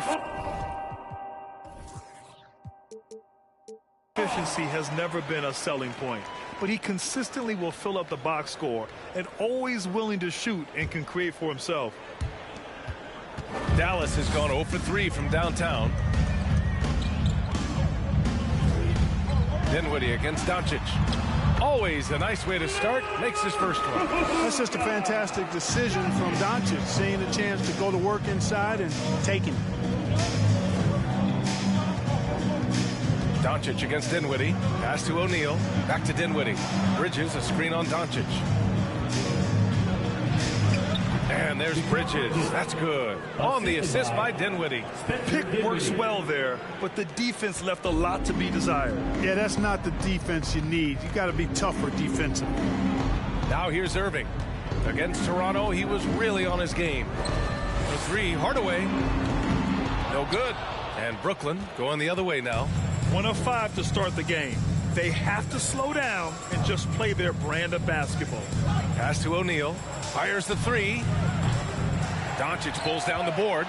efficiency has never been a selling point. But he consistently will fill up the box score and always willing to shoot and can create for himself. Dallas has gone 0 for 3 from downtown. Dinwiddie against Doncic. Always a nice way to start. Makes his first one. That's just a fantastic decision from Doncic, seeing a chance to go to work inside and taking. Doncic against Dinwiddie. Pass to O'Neal. Back to Dinwiddie. Bridges, a screen on Doncic. And there's Bridges. That's good. On the assist by Dinwiddie. Pick works well there, but the defense left a lot to be desired. Yeah, that's not the defense you need. You got to be tougher defensively. Now here's Irving. Against Toronto, he was really on his game. The three, Hardaway. No good. And Brooklyn going the other way now. 1 of 5 to start the game. They have to slow down and just play their brand of basketball. Pass to O'Neal. Fires the three. Doncic pulls down the board.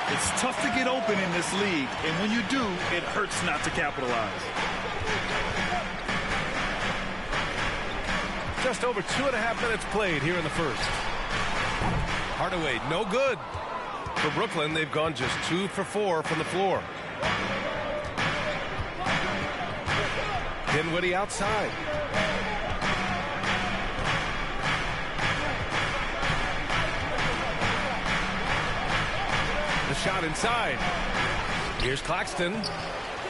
It's tough to get open in this league, and when you do, it hurts not to capitalize. Just over 2.5 minutes played here in the first. Hardaway, no good. For Brooklyn, they've gone just 2 for 4 from the floor. Dinwiddie outside. The shot inside. Here's Claxton.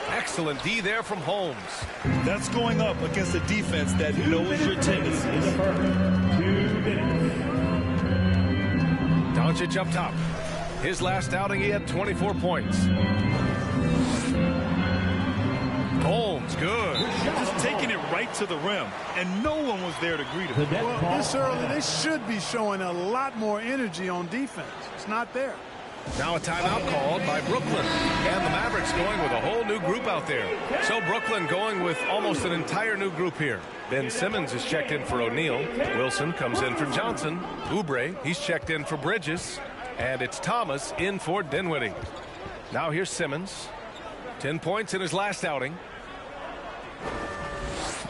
Excellent D there from Holmes. That's going up against a defense that knows your tendencies. Doncic up top. His last outing, he had 24 points. Holmes, good. Just taking it right to the rim, and no one was there to greet him. Well, this early, they should be showing a lot more energy on defense. It's not there. Now a timeout called by Brooklyn. And the Mavericks going with a whole new group out there. So Brooklyn going with almost an entire new group here. Ben Simmons is checked in for O'Neal. Wilson comes in for Johnson. Oubre, he's checked in for Bridges. And it's Thomas in for Dinwiddie. Now here's Simmons. 10 points in his last outing.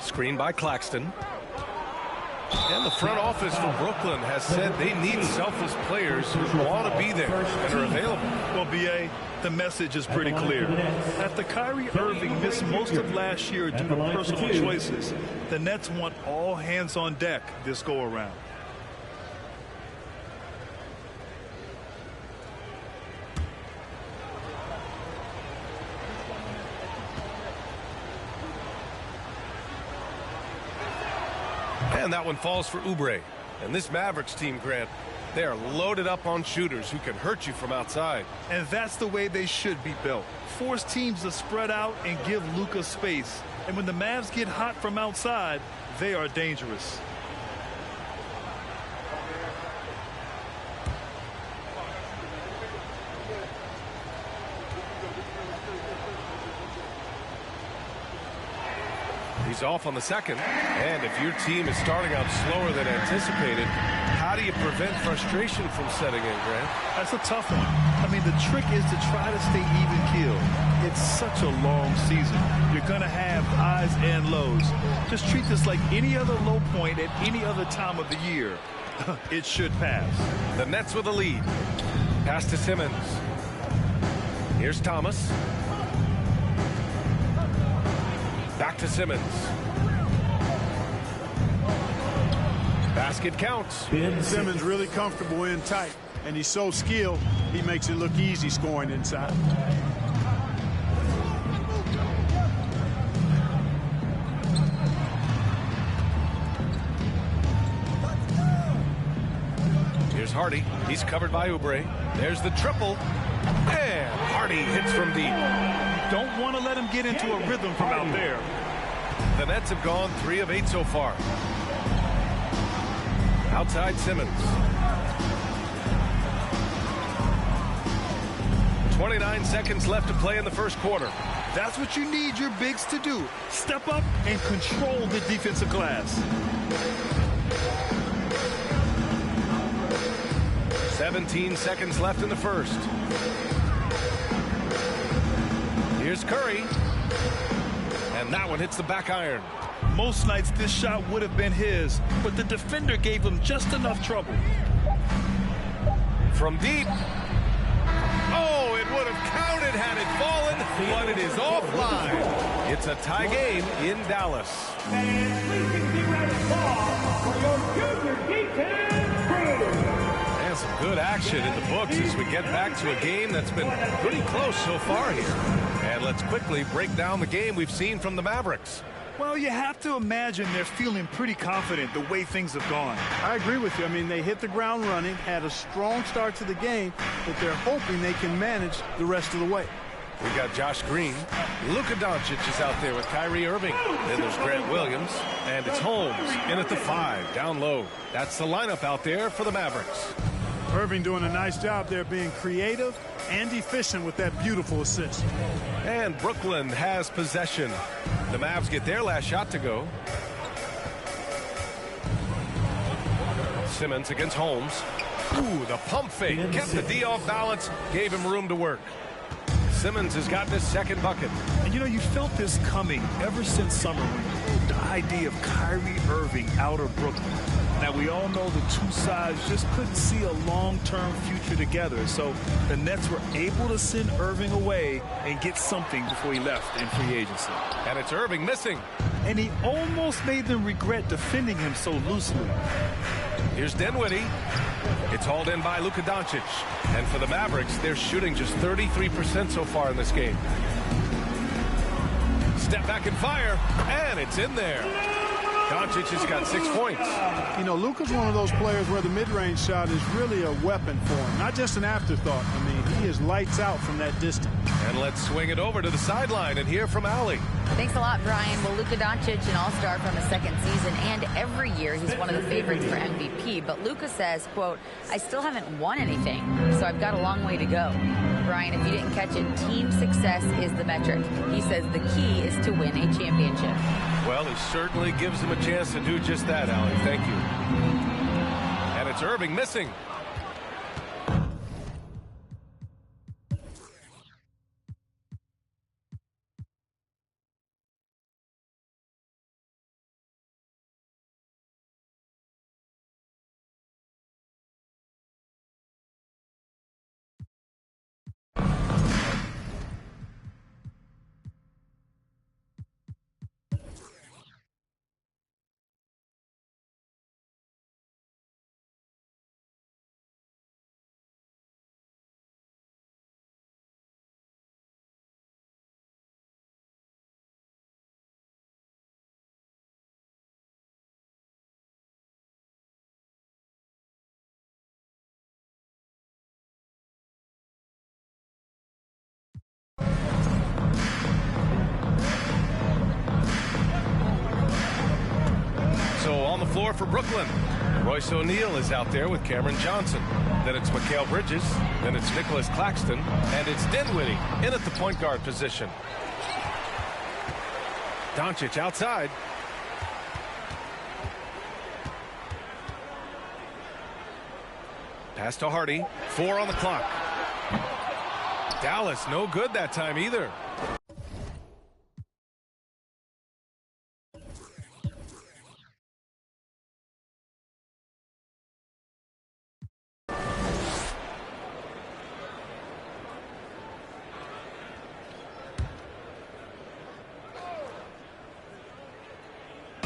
Screen by Claxton. And the front office for Brooklyn has said they need selfless players who want to be there and are available. Well, B.A., the message is pretty clear. After Kyrie Irving missed most of last year due to personal choices, the Nets want all hands on deck this go-around. And that one falls for Oubre. And this Mavericks team, Grant, they are loaded up on shooters who can hurt you from outside. And that's the way they should be built. Force teams to spread out and give Luka space. And when the Mavs get hot from outside, they are dangerous. He's off on the second. And if your team is starting out slower than anticipated, how do you prevent frustration from setting in, Grant? That's a tough one. I mean, the trick is to try to stay even-keeled. It's such a long season. You're going to have highs and lows. Just treat this like any other low point at any other time of the year. It should pass. The Nets with a lead. Pass to Simmons. Here's Thomas. Back to Simmons. Basket counts. Simmons really comfortable in tight, and he's so skilled, he makes it look easy scoring inside. Here's Hardy. He's covered by Oubre. There's the triple. And Hardy hits from deep. Don't want to let him get into a rhythm from out there. The Nets have gone 3 of 8 so far. Outside Simmons. 29 seconds left to play in the first quarter. That's what you need your bigs to do. Step up and control the defensive glass. 17 seconds left in the first. Here's Curry. And that one hits the back iron. Most nights this shot would have been his, but the defender gave him just enough trouble. From deep. Oh, it would have counted had it fallen, but it is offline. It's a tie game in Dallas. And please give a round of applause for your junior defense crew. And some good action in the books as we get back to a game that's been pretty close so far here. And let's quickly break down the game we've seen from the Mavericks. Well, you have to imagine they're feeling pretty confident the way things have gone. I agree with you. I mean, they hit the ground running, had a strong start to the game, but they're hoping they can manage the rest of the way. We got Josh Green. Luka Doncic is out there with Kyrie Irving. Then there's Grant Williams. And it's Holmes in at the 5, down low. That's the lineup out there for the Mavericks. Irving doing a nice job there being creative and efficient with that beautiful assist. And Brooklyn has possession. The Mavs get their last shot to go. Simmons against Holmes. Ooh, the pump fake. Kept the D off balance. Gave him room to work. Simmons has gotten his second bucket. And you know, you felt this coming ever since summer when the idea of Kyrie Irving out of Brooklyn. Now, we all know the two sides just couldn't see a long-term future together. So the Nets were able to send Irving away and get something before he left in free agency. And it's Irving missing. And he almost made them regret defending him so loosely. Here's Dinwiddie. It's hauled in by Luka Doncic. And for the Mavericks, they're shooting just 33% so far in this game. Step back and fire. And it's in there. Doncic has got 6 points. You know, Luka's one of those players where the mid-range shot is really a weapon for him, not just an afterthought. I mean, he is lights out from that distance. And let's swing it over to the sideline and hear from Allie. Thanks a lot, Brian. Well, Luka Doncic, an all-star from his second season, and every year he's one of the favorites for MVP. But Luka says, quote, I still haven't won anything, so I've got a long way to go. Brian, if you didn't catch it, team success is the metric. He says the key is to win a championship. Well, he certainly gives him a chance to do just that, Allie. Thank you. And it's Irving missing. So on the floor for Brooklyn, Royce O'Neal is out there with Cameron Johnson. Then it's Mikal Bridges. Then it's Nicholas Claxton. And it's Dinwiddie in at the point guard position. Doncic outside. Pass to Hardy. 4 on the clock. Dallas no good that time either.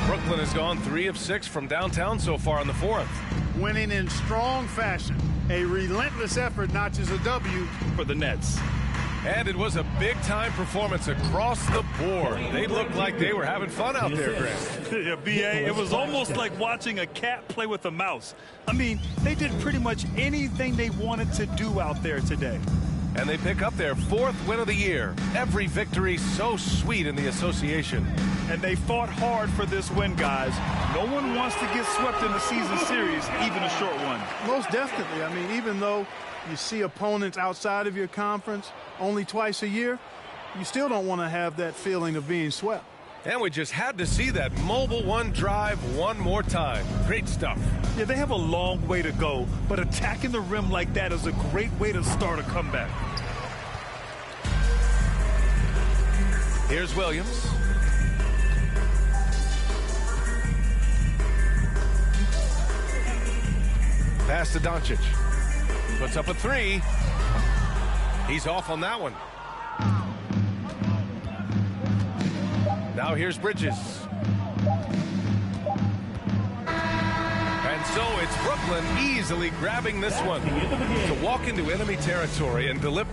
Brooklyn has gone 3 of 6 from downtown so far in the fourth. Winning in strong fashion. A relentless effort notches a W for the Nets. And it was a big-time performance across the board. They looked like they were having fun out there, Grant. Yeah, B.A., it was almost like watching a cat play with a mouse. I mean, they did pretty much anything they wanted to do out there today. And they pick up their 4th win of the year. Every victory so sweet in the association. And they fought hard for this win, guys. No one wants to get swept in the season series, even a short one. Most definitely. I mean, even though you see opponents outside of your conference only twice a year, you still don't want to have that feeling of being swept. And we just had to see that mobile one drive one more time. Great stuff. Yeah, they have a long way to go, but attacking the rim like that is a great way to start a comeback. Here's Williams. Pass to Doncic. Puts up a 3. He's off on that one. Now here's Bridges. And so it's Brooklyn easily grabbing this one to walk into enemy territory and deliver.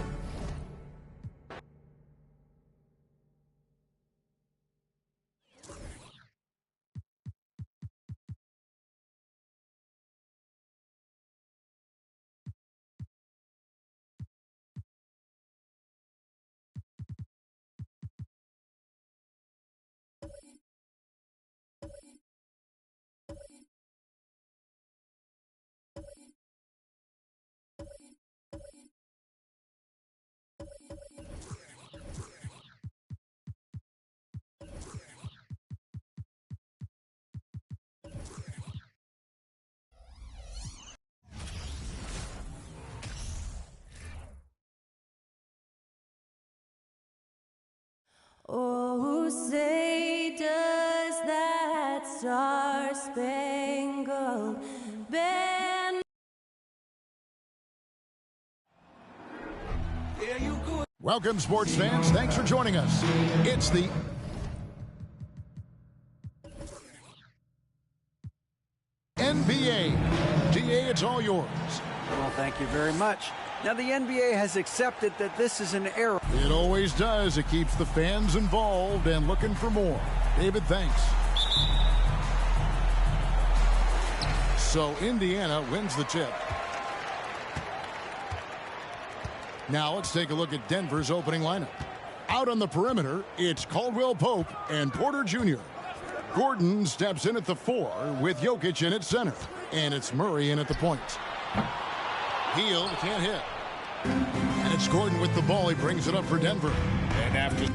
Oh, say does that star-spangled banner. Welcome, sports fans. Thanks for joining us. It's the NBA. DA, it's all yours. Well, thank you very much. Now, the NBA has accepted that this is an error. It always does. It keeps the fans involved and looking for more. David, thanks. So Indiana wins the tip. Now let's take a look at Denver's opening lineup. Out on the perimeter, it's Caldwell Pope and Porter Jr. Gordon steps in at the 4 with Jokic in at center. And it's Murray in at the point. Hield can't hit. And it's Gordon with the ball. He brings it up for Denver. And after...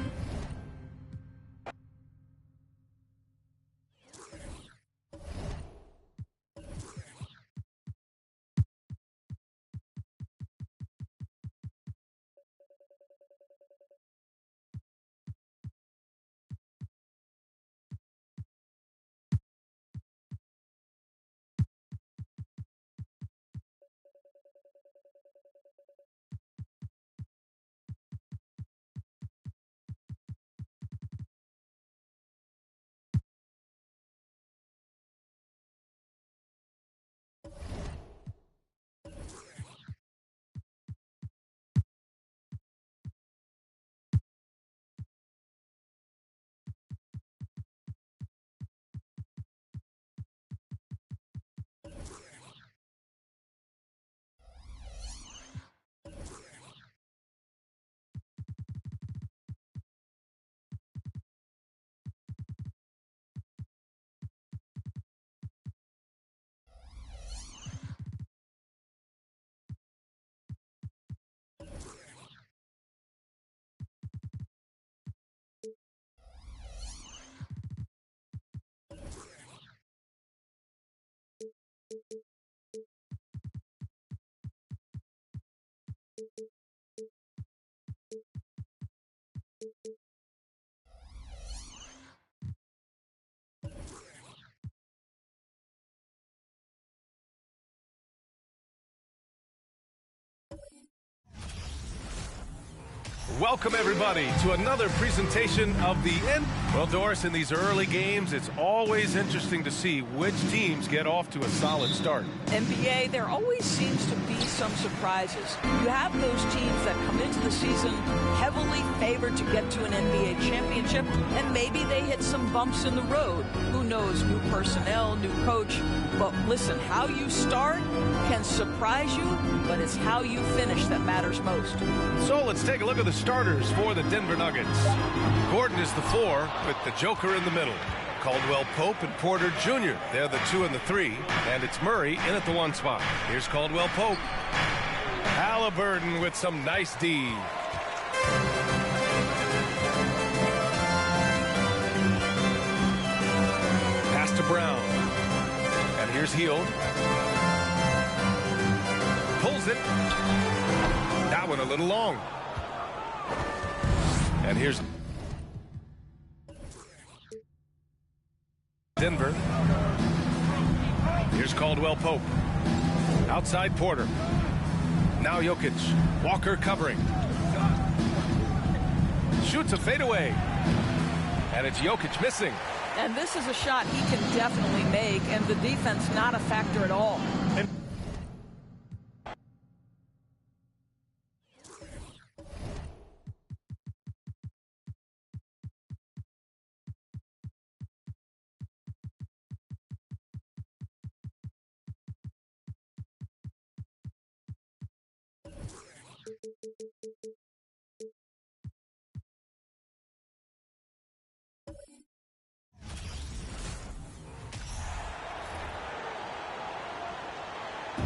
Welcome, everybody, to another presentation of the end. Well, Doris, in these early games, it's always interesting to see which teams get off to a solid start. NBA, there always seems to be some surprises. You have those teams that come into the season heavily favored to get to an NBA championship, and maybe they hit some bumps in the road. Who knows, new personnel, new coach. But listen, how you start can surprise you, but it's how you finish that matters most. So let's take a look at the starters for the Denver Nuggets. Gordon is the 4 with the Joker in the middle. Caldwell Pope and Porter Jr. They're the 2 and the 3. And it's Murray in at the 1 spot. Here's Caldwell Pope. Halliburton with some nice D. Pass to Brown. And here's Hield. Pulls it. That one a little long. And here's Denver. Here's Caldwell Pope. Outside Porter. Now Jokic. Walker covering. Shoots a fadeaway. And it's Jokic missing. And this is a shot he can definitely make, and the defense not a factor at all.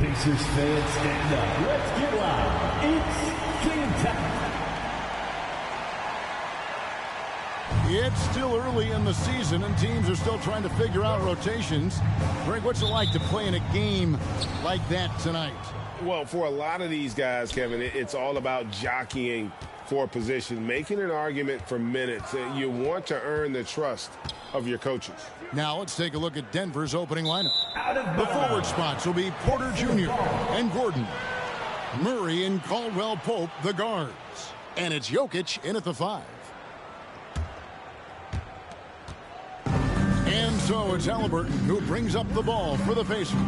Pacers fans, stand up. Let's get loud. It's game time. It's still early in the season, and teams are still trying to figure out rotations. Greg, what's it like to play in a game like that tonight? Well, for a lot of these guys, Kevin, it's all about jockeying for position, making an argument for minutes. You want to earn the trust of your coaches. Now let's take a look at Denver's opening lineup. The forward spots will be Porter Jr. and Gordon. Murray and Caldwell Pope, the guards. And it's Jokic in at the 5. And So it's Halliburton who brings up the ball for the Pacers.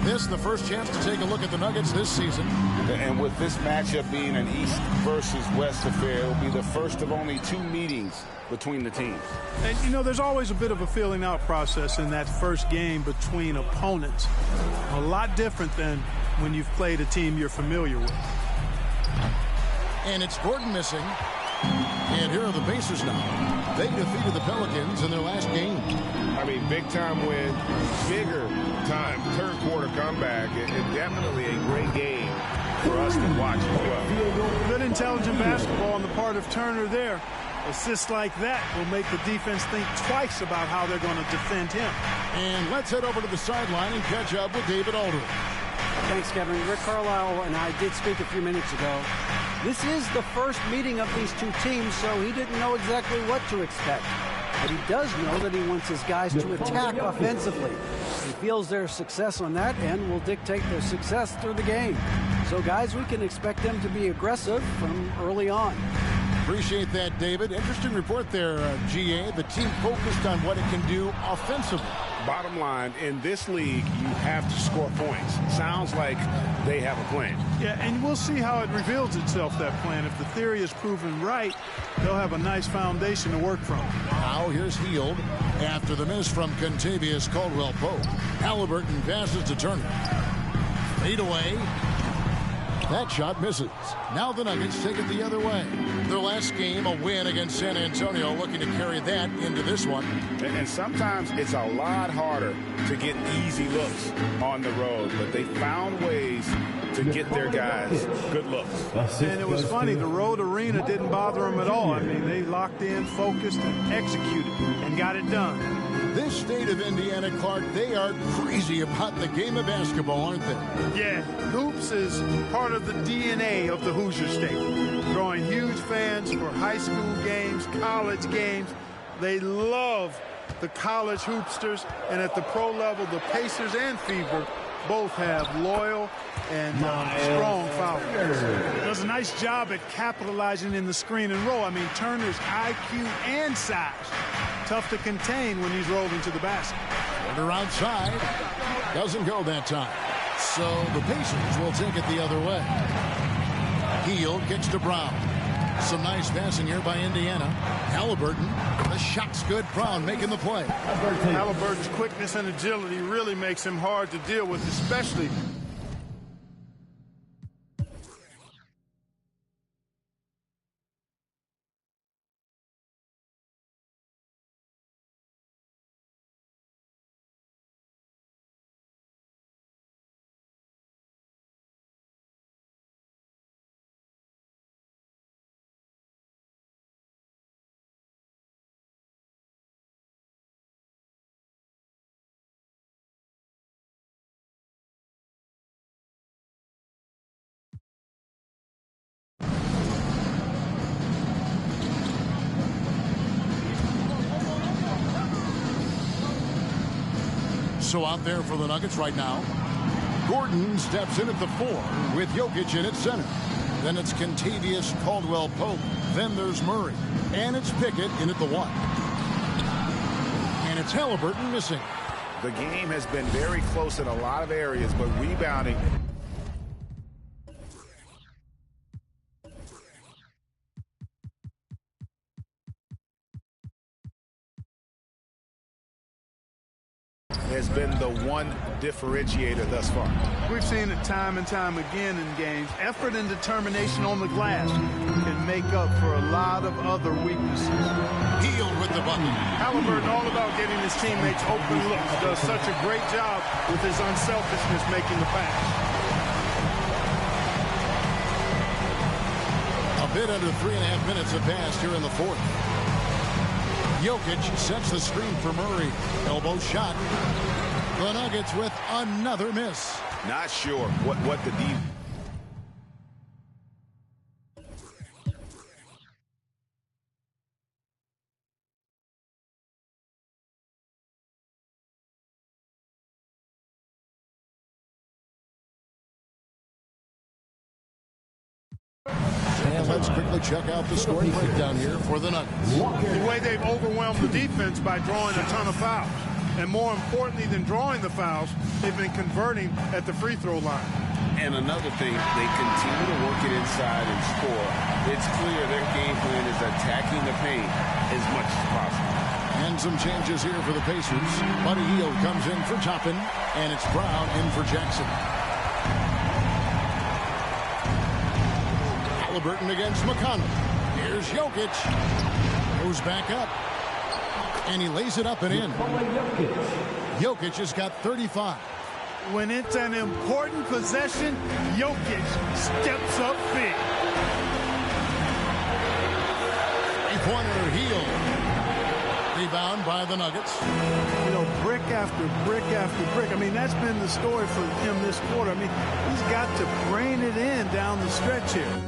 This the first chance to take a look at the Nuggets this season. And with this matchup being an East versus West affair, it'll be the first of only 2 meetings between the teams. And, you know, there's always a bit of a filling out process in that first game between opponents. A lot different than when you've played a team you're familiar with. And it's Gordon missing. And here are the Pacers now. They defeated the Pelicans in their last game. I mean, big-time win, bigger-time third-quarter comeback, and definitely a great game for us to watch as well. Good intelligent basketball on the part of Turner there. Assists like that will make the defense think twice about how they're going to defend him. And let's head over to the sideline and catch up with David Aldridge. Thanks, Kevin. Rick Carlisle and I did speak a few minutes ago. This is the first meeting of these two teams, so he didn't know exactly what to expect. But he does know that he wants his guys to attack offensively. He feels their success on that end will dictate their success through the game. So, guys, we can expect them to be aggressive from early on. Appreciate that, David. Interesting report there, GA. The team focused on what it can do offensively. Bottom line, in this league, you have to score points. Sounds like they have a plan. Yeah, and we'll see how it reveals itself, that plan. If the theory is proven right, they'll have a nice foundation to work from. Now here's Hield after the miss from Contavious Caldwell-Pope. Halliburton passes to Turner. Fade away. That shot misses. Now the Nuggets take it the other way. Their last game, a win against San Antonio, looking to carry that into this one. And sometimes it's a lot harder to get easy looks on the road, but they found ways to get their guys good looks. And it was funny, the road arena didn't bother them at all. I mean, they locked in, focused, and executed, and got it done. This state of Indiana, Clark, they are crazy about the game of basketball, aren't they? Yeah, hoops is part of the DNA of the Hoosier State. Drawing huge fans for high school games, college games. They love the college hoopsters, and at the pro level, the Pacers and Fever both have loyal and strong followers. Does a nice job at capitalizing in the screen and roll. I mean, Turner's IQ and size. Tough to contain when he's rolled into the basket. Turner outside. Doesn't go that time. So the Pacers will take it the other way. Hield kicks to Brown. Some nice passing here by Indiana. Halliburton. The shot's good. Brown making the play. Halliburton's quickness and agility really makes him hard to deal with, especially. So out there for the Nuggets right now. Gordon steps in at the 4 with Jokic in at center. Then it's Contavious Caldwell-Pope. Then there's Murray. And it's Pickett in at the 1. And it's Halliburton missing. The game has been very close in a lot of areas, but rebounding has been the one differentiator thus far. We've seen it time and time again in games. Effort and determination on the glass can make up for a lot of other weaknesses. Hield with the button. Halliburton all about getting his teammates open looks. Does such a great job with his unselfishness making the pass. A bit under 3.5 minutes have passed here in the 4th. Jokic sets the screen for Murray. Elbow shot. The Nuggets with another miss. Not sure what the deep. And let's quickly check out the scoring breakdown here for the Nuggets. The way they've overwhelmed the defense by drawing a ton of fouls. And more importantly than drawing the fouls, they've been converting at the free throw line. And another thing, they continue to work it inside and score. It's clear their game plan is attacking the paint as much as possible. And some changes here for the Pacers. Buddy Hield comes in for Toppin, and it's Brown in for Jackson. Halliburton against McConnell. Here's Jokic. Goes back up. And he lays it up and in. Jokic has got 35. When it's an important possession, Jokic steps up big. Three-pointer Hield. Rebound by the Nuggets. You know, brick after brick after brick. I mean, that's been the story for him this quarter. I mean, he's got to rein it in down the stretch here.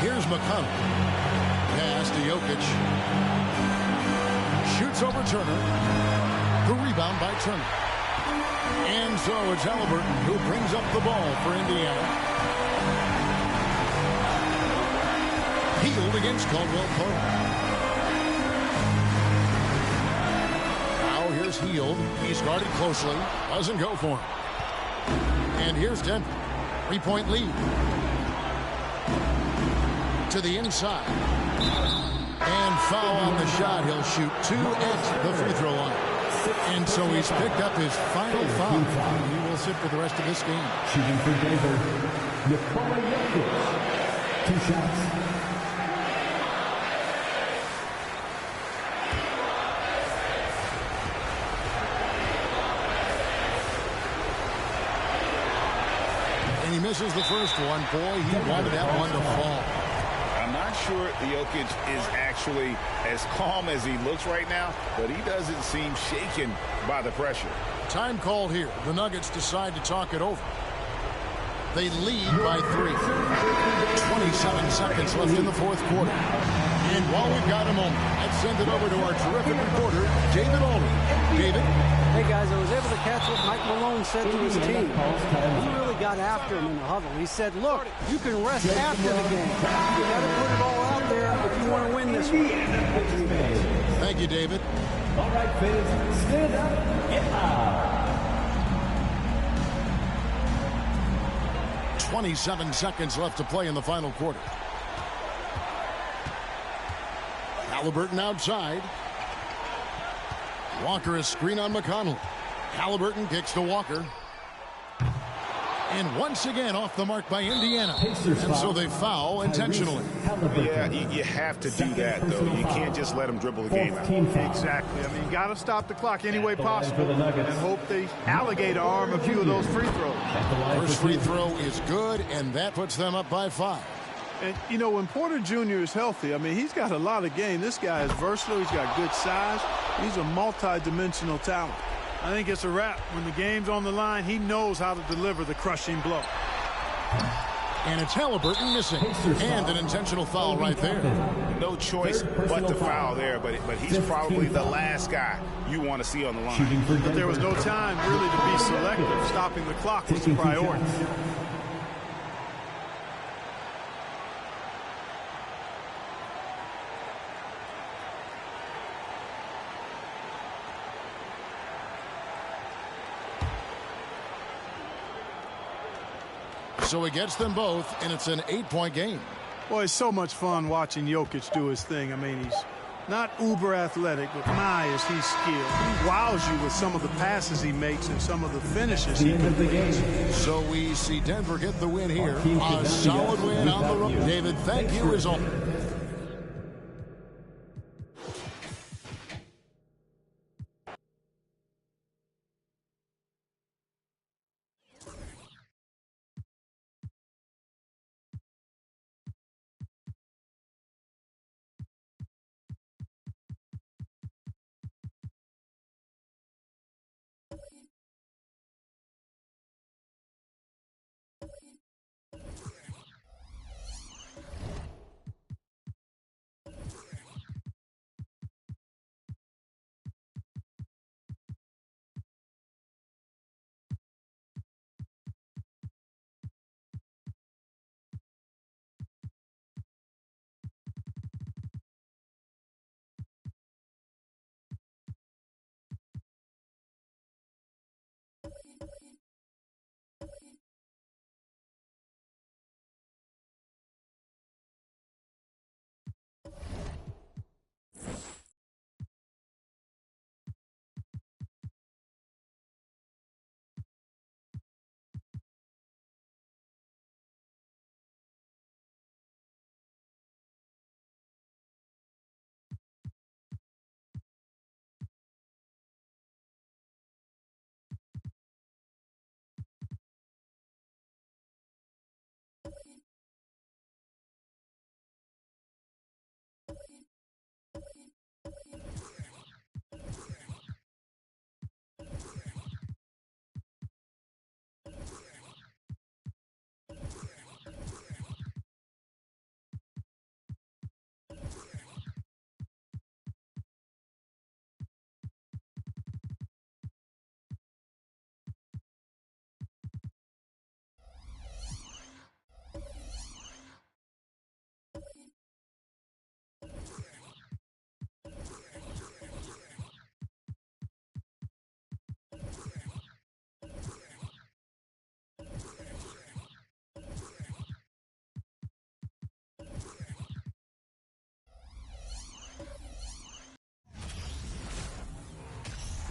Here's McConnell. Pass to Jokic. Shoots over Turner. The rebound by Turner. And so it's Halliburton who brings up the ball for Indiana. Hield against Caldwell Pope. Now here's Hield. He's guarded closely. Doesn't go for him. And here's Denver. 3-point lead. To the inside. And foul on the shot. He'll shoot 2 at the free throw line. And so he's picked up his final foul. He will sit for the rest of this game. Shooting for Denver, Nikola Jokic. 2 shots. And he misses the first one. Boy, he wanted that one to fall. I'm not sure Jokic is actually as calm as he looks right now, but he doesn't seem shaken by the pressure. Time called here. The Nuggets decide to talk it over. They lead by 3. 27 seconds left in the fourth quarter. And while we've got a moment, let's send it over to our terrific reporter, David Aldridge. David? Hey, guys, I was able to catch what Mike Malone said to his team. He really got after him in the huddle. He said, look, you can rest after the game. You got to put it all out there if you want to win this one. Thank you, David. All right, fans, stand up and out. 27 seconds left to play in the final quarter. Halliburton outside. Walker is screen on McConnell. Halliburton kicks to Walker. And once again off the mark by Indiana. And so they foul intentionally. Yeah, you have to do that, though. You can't just let them dribble the game out. Exactly. I mean, you got to stop the clock any way possible and hope they alligator arm a few of those free throws. First free throw is good, and that puts them up by 5. And, you know, when Porter Jr. is healthy, I mean, he's got a lot of game. This guy is versatile. He's got good size. He's a multi-dimensional talent. I think it's a wrap. When the game's on the line, he knows how to deliver the crushing blow. And it's Halliburton missing. And an intentional foul right there. No choice but to foul there, but he's probably the last guy you want to see on the line. But there was no time really to be selective. Stopping the clock was the priority. So he gets them both, and it's an 8-point game. Boy, it's so much fun watching Jokic do his thing. I mean, he's not uber athletic, but my, is he skilled. He wows you with some of the passes he makes and some of the finishes he makes. So we see Denver get the win here. A solid win on the road. David, thank you as always.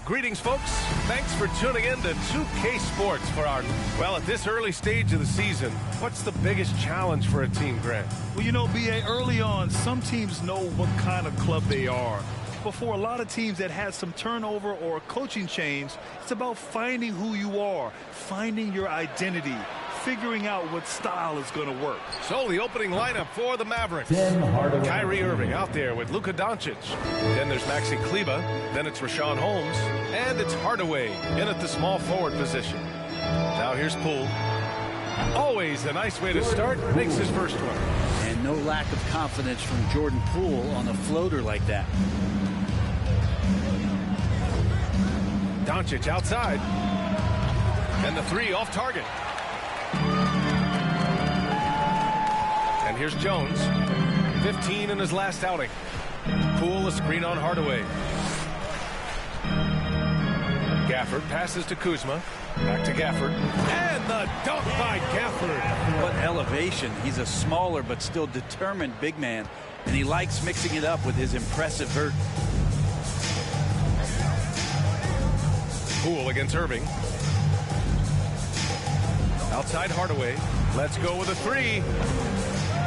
Greetings, folks. Thanks for tuning in to 2K Sports for our, well, at this early stage of the season, what's the biggest challenge for a team, Grant? Well, you know, B.A., early on, some teams know what kind of club they are. But for a lot of teams that had some turnover or a coaching change, it's about finding who you are, finding your identity, figuring out what style is going to work. So the opening lineup for the Mavericks. Kyrie Irving out there with Luka Doncic. Then there's Maxi Kleber. Then it's Rashawn Holmes. And it's Hardaway in at the small forward position. Now here's Poole. Always a nice way to start. Makes his first one. And no lack of confidence from Jordan Poole on a floater like that. Doncic outside. And the three off target. And here's Jones, 15 in his last outing. Poole, a screen on Hardaway. Gafford passes to Kuzma. Back to Gafford. And the dunk by Gafford. What elevation. He's a smaller but still determined big man. And he likes mixing it up with his impressive vert. Poole against Irving. Outside Hardaway. Let's go with a three.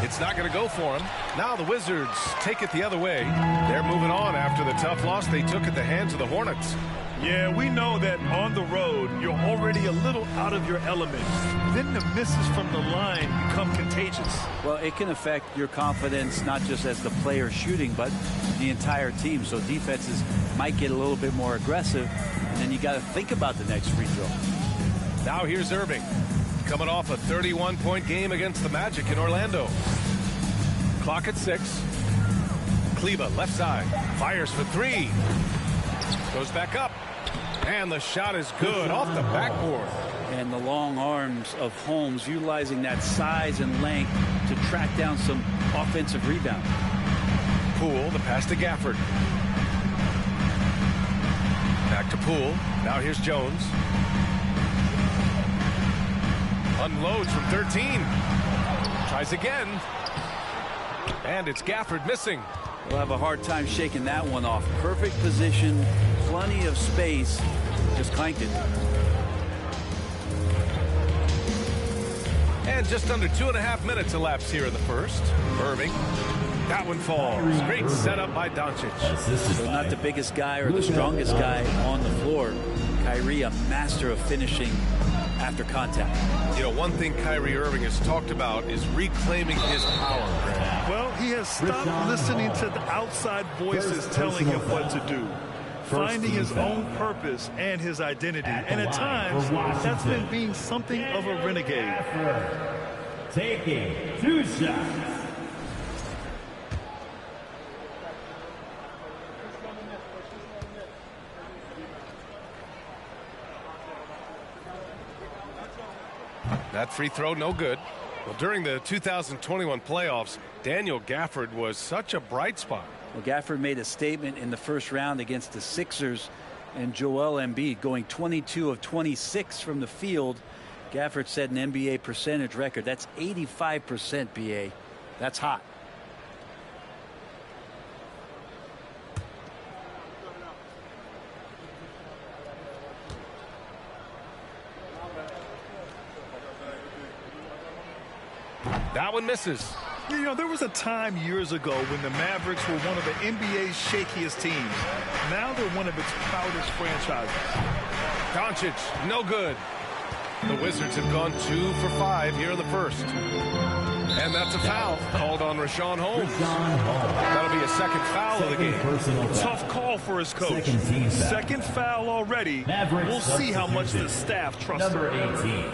It's not going to go for him. Now the Wizards take it the other way. They're moving on after the tough loss they took at the hands of the Hornets. Yeah, we know that on the road, you're already a little out of your element. Then the misses from the line become contagious. Well, it can affect your confidence, not just as the player shooting, but the entire team. So defenses might get a little bit more aggressive, and then you got to think about the next free throw. Now here's Irving, coming off a 31-point game against the Magic in Orlando. Clock at 6. Kleber left side, fires for three. Goes back up. And the shot is good off the backboard. And the long arms of Holmes utilizing that size and length to track down some offensive rebound. Poole, the pass to Gafford. Back to Poole. Now here's Jones. Unloads from 13. Tries again. And it's Gafford missing. We'll have a hard time shaking that one off. Perfect position, plenty of space. Just clanked it. And just under 2.5 minutes elapsed here in the first. Irving. That one falls. Great setup by Doncic. So not the biggest guy or the strongest guy on the floor. Kyrie, a master of finishing after contact. You know, one thing Kyrie Irving has talked about is reclaiming his power. Well, he has stopped listening to the outside voices telling him what to do. Finding his own purpose and his identity. And at times, that's been being something of a renegade. Taking 2 shots. That free throw, no good. Well, during the 2021 playoffs, Daniel Gafford was such a bright spot. Well, Gafford made a statement in the first round against the Sixers and Joel Embiid, going 22 of 26 from the field. Gafford set an NBA percentage record. That's 85%, BA. That's hot. That one misses. You know, there was a time years ago when the Mavericks were one of the NBA's shakiest teams. Now they're one of its proudest franchises. Doncic, no good. The Wizards have gone 2 for 5 here in the first. And that's a foul called on Rashawn Holmes. That'll be a second foul of the game. Tough call for his coach. Second foul already. We'll see how much the staff trusts him. Number 18.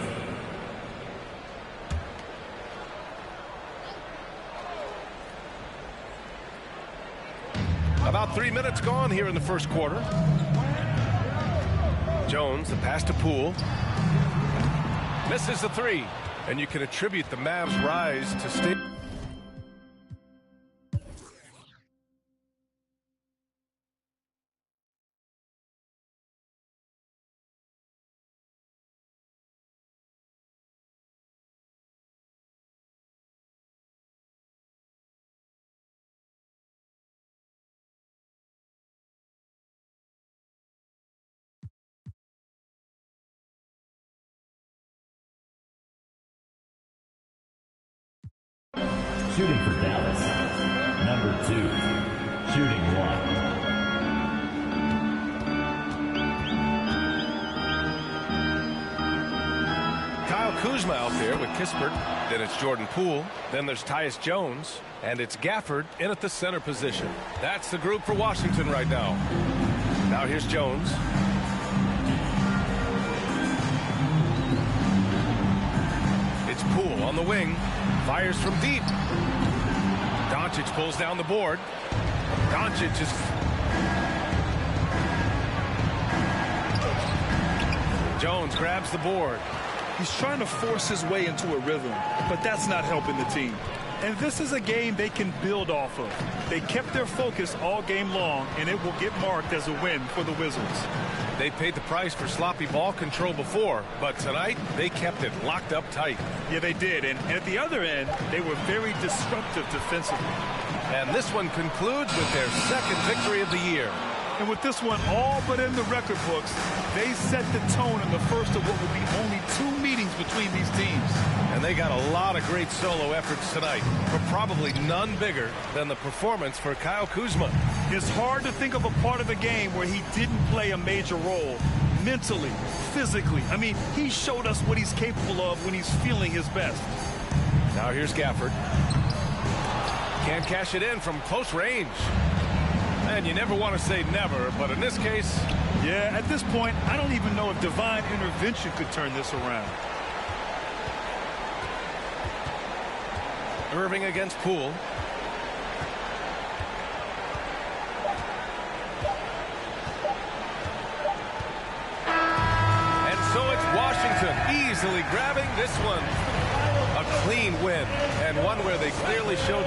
About 3 minutes gone here in the first quarter. Jones, the pass to Poole. Misses the three. And you can attribute the Mavs' rise to stay. Shooting for Dallas, number 2. Shooting 1. Kyle Kuzma out there with Kispert. Then it's Jordan Poole. Then there's Tyus Jones. And it's Gafford in at the center position. That's the group for Washington right now. Now here's Jones. It's Poole on the wing. Fires from deep. Doncic pulls down the board. Doncic is... Jones grabs the board. He's trying to force his way into a rhythm, but that's not helping the team. And this is a game they can build off of. They kept their focus all game long, and it will get marked as a win for the Wizards. They paid the price for sloppy ball control before, but tonight they kept it locked up tight. Yeah, they did. And at the other end, they were very disruptive defensively. And this one concludes with their second victory of the year. And with this one all but in the record books, they set the tone in the first of what will be only 2 meetings between these teams. And they got a lot of great solo efforts tonight, but probably none bigger than the performance for Kyle Kuzma. It's hard to think of a part of the game where he didn't play a major role, mentally, physically. I mean, he showed us what he's capable of when he's feeling his best. Now here's Gafford. Can't cash it in from close range. And you never want to say never, but in this case... Yeah, at this point, I don't even know if divine intervention could turn this around. Irving against Poole. And so it's Washington easily grabbing this one. A clean win, and one where they clearly showed...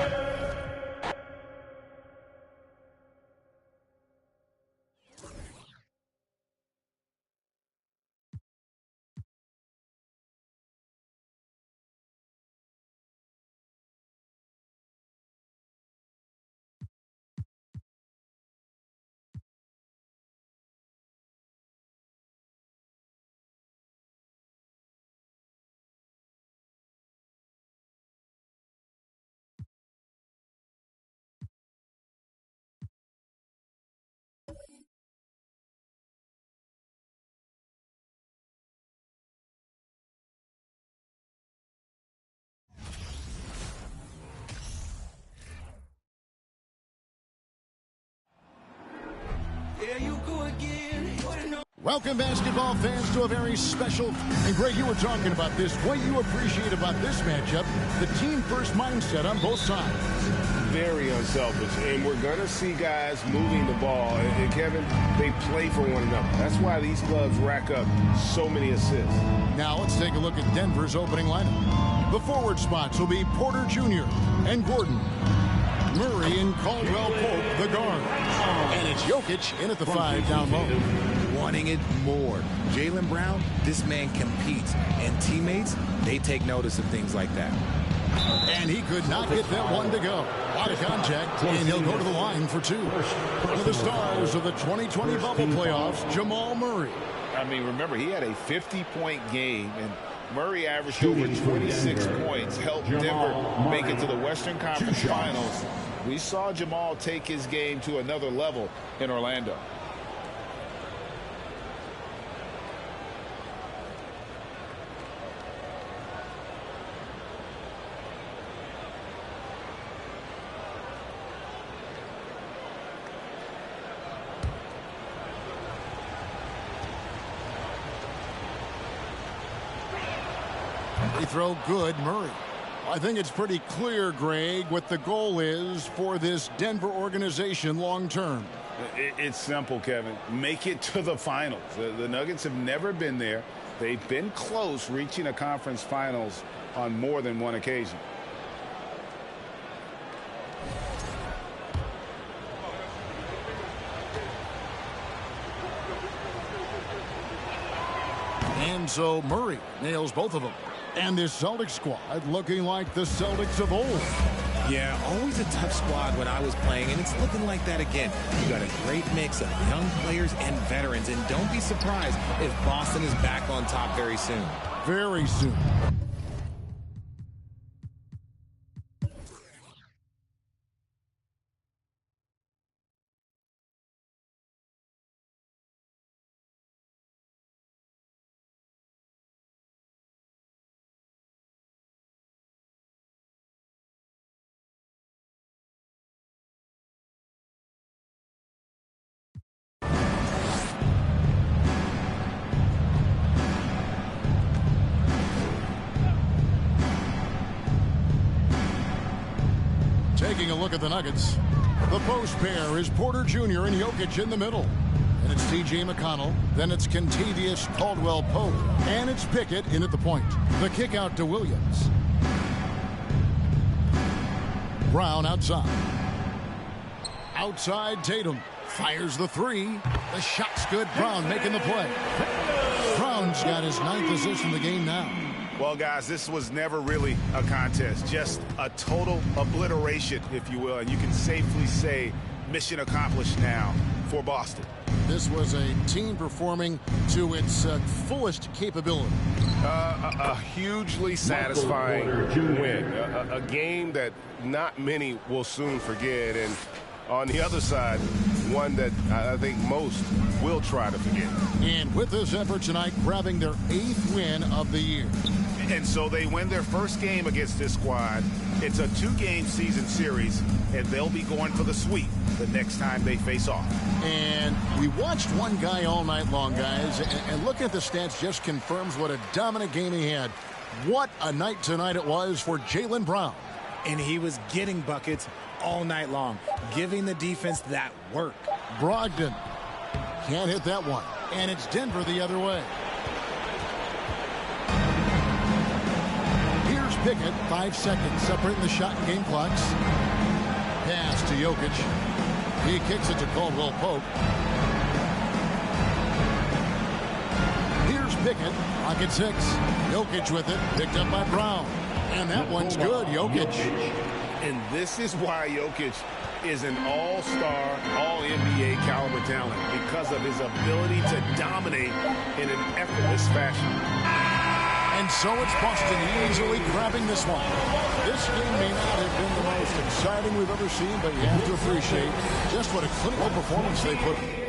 Welcome, basketball fans, to a very special... And, Greg, you were talking about this. What you appreciate about this matchup, the team-first mindset on both sides. Very unselfish, and we're going to see guys moving the ball. And, Kevin, they play for one another. That's why these clubs rack up so many assists. Now let's take a look at Denver's opening lineup. The forward spots will be Porter Jr. and Gordon. Murray and Caldwell Pope, the guard. And it's Jokic in at the 5 down low. Wanting it more. Jaylen Brown, this man competes. And teammates, they take notice of things like that. And he could not get that one to go. Out of contact, and he'll go to the line for 2. One of the stars of the 2020 bubble playoffs, Jamal Murray. I mean, remember, he had a 50-point game, and Murray averaged over 26 points, helped Denver make it to the Western Conference Finals. We saw Jamal take his game to another level in Orlando. They throw good, Murray. I think it's pretty clear, Greg, what the goal is for this Denver organization long term. It's simple, Kevin. Make it to the finals. The Nuggets have never been there. They've been close reaching a conference finals on more than one occasion. And so Murray nails both of them. And this Celtics squad looking like the Celtics of old. Yeah, always a tough squad when I was playing, and it's looking like that again. You got a great mix of young players and veterans, and don't be surprised if Boston is back on top very soon. Very soon. Taking a look at the Nuggets. The post pair is Porter Jr. and Jokic in the middle. And it's T.J. McConnell. Then it's Kentavious Caldwell-Pope. And it's Pickett in at the point. The kick out to Williams. Brown outside. Outside Tatum. Fires the three. The shot's good. Brown making the play. Brown's got his 9th assist in the game now. Well, guys, this was never really a contest. Just a total obliteration, if you will. And you can safely say mission accomplished now for Boston. This was a team performing to its fullest capability. A hugely satisfying win. A game that not many will soon forget. And on the other side, one that I think most will try to forget. And with this effort tonight, grabbing their 8th win of the year. And so they win their first game against this squad. It's a 2-game season series, and they'll be going for the sweep the next time they face off. And we watched one guy all night long, guys, and looking at the stats just confirms what a dominant game he had. What a night tonight it was for Jaylen Brown. And he was getting buckets all night long, giving the defense that work. Brogdon can't hit that one. And it's Denver the other way. Here's Pickett, 5 seconds, separating the shot and game clocks. Pass to Jokic. He kicks it to Caldwell-Pope. Here's Pickett, pocket 6. Jokic with it, picked up by Brown. And that one's good, Jokic. And this is why Jokic is an all-star, all-NBA caliber talent, because of his ability to dominate in an effortless fashion. And so it's Boston easily grabbing this one. This game may not have been the most exciting we've ever seen, but you have to appreciate just what a clinical performance they put in.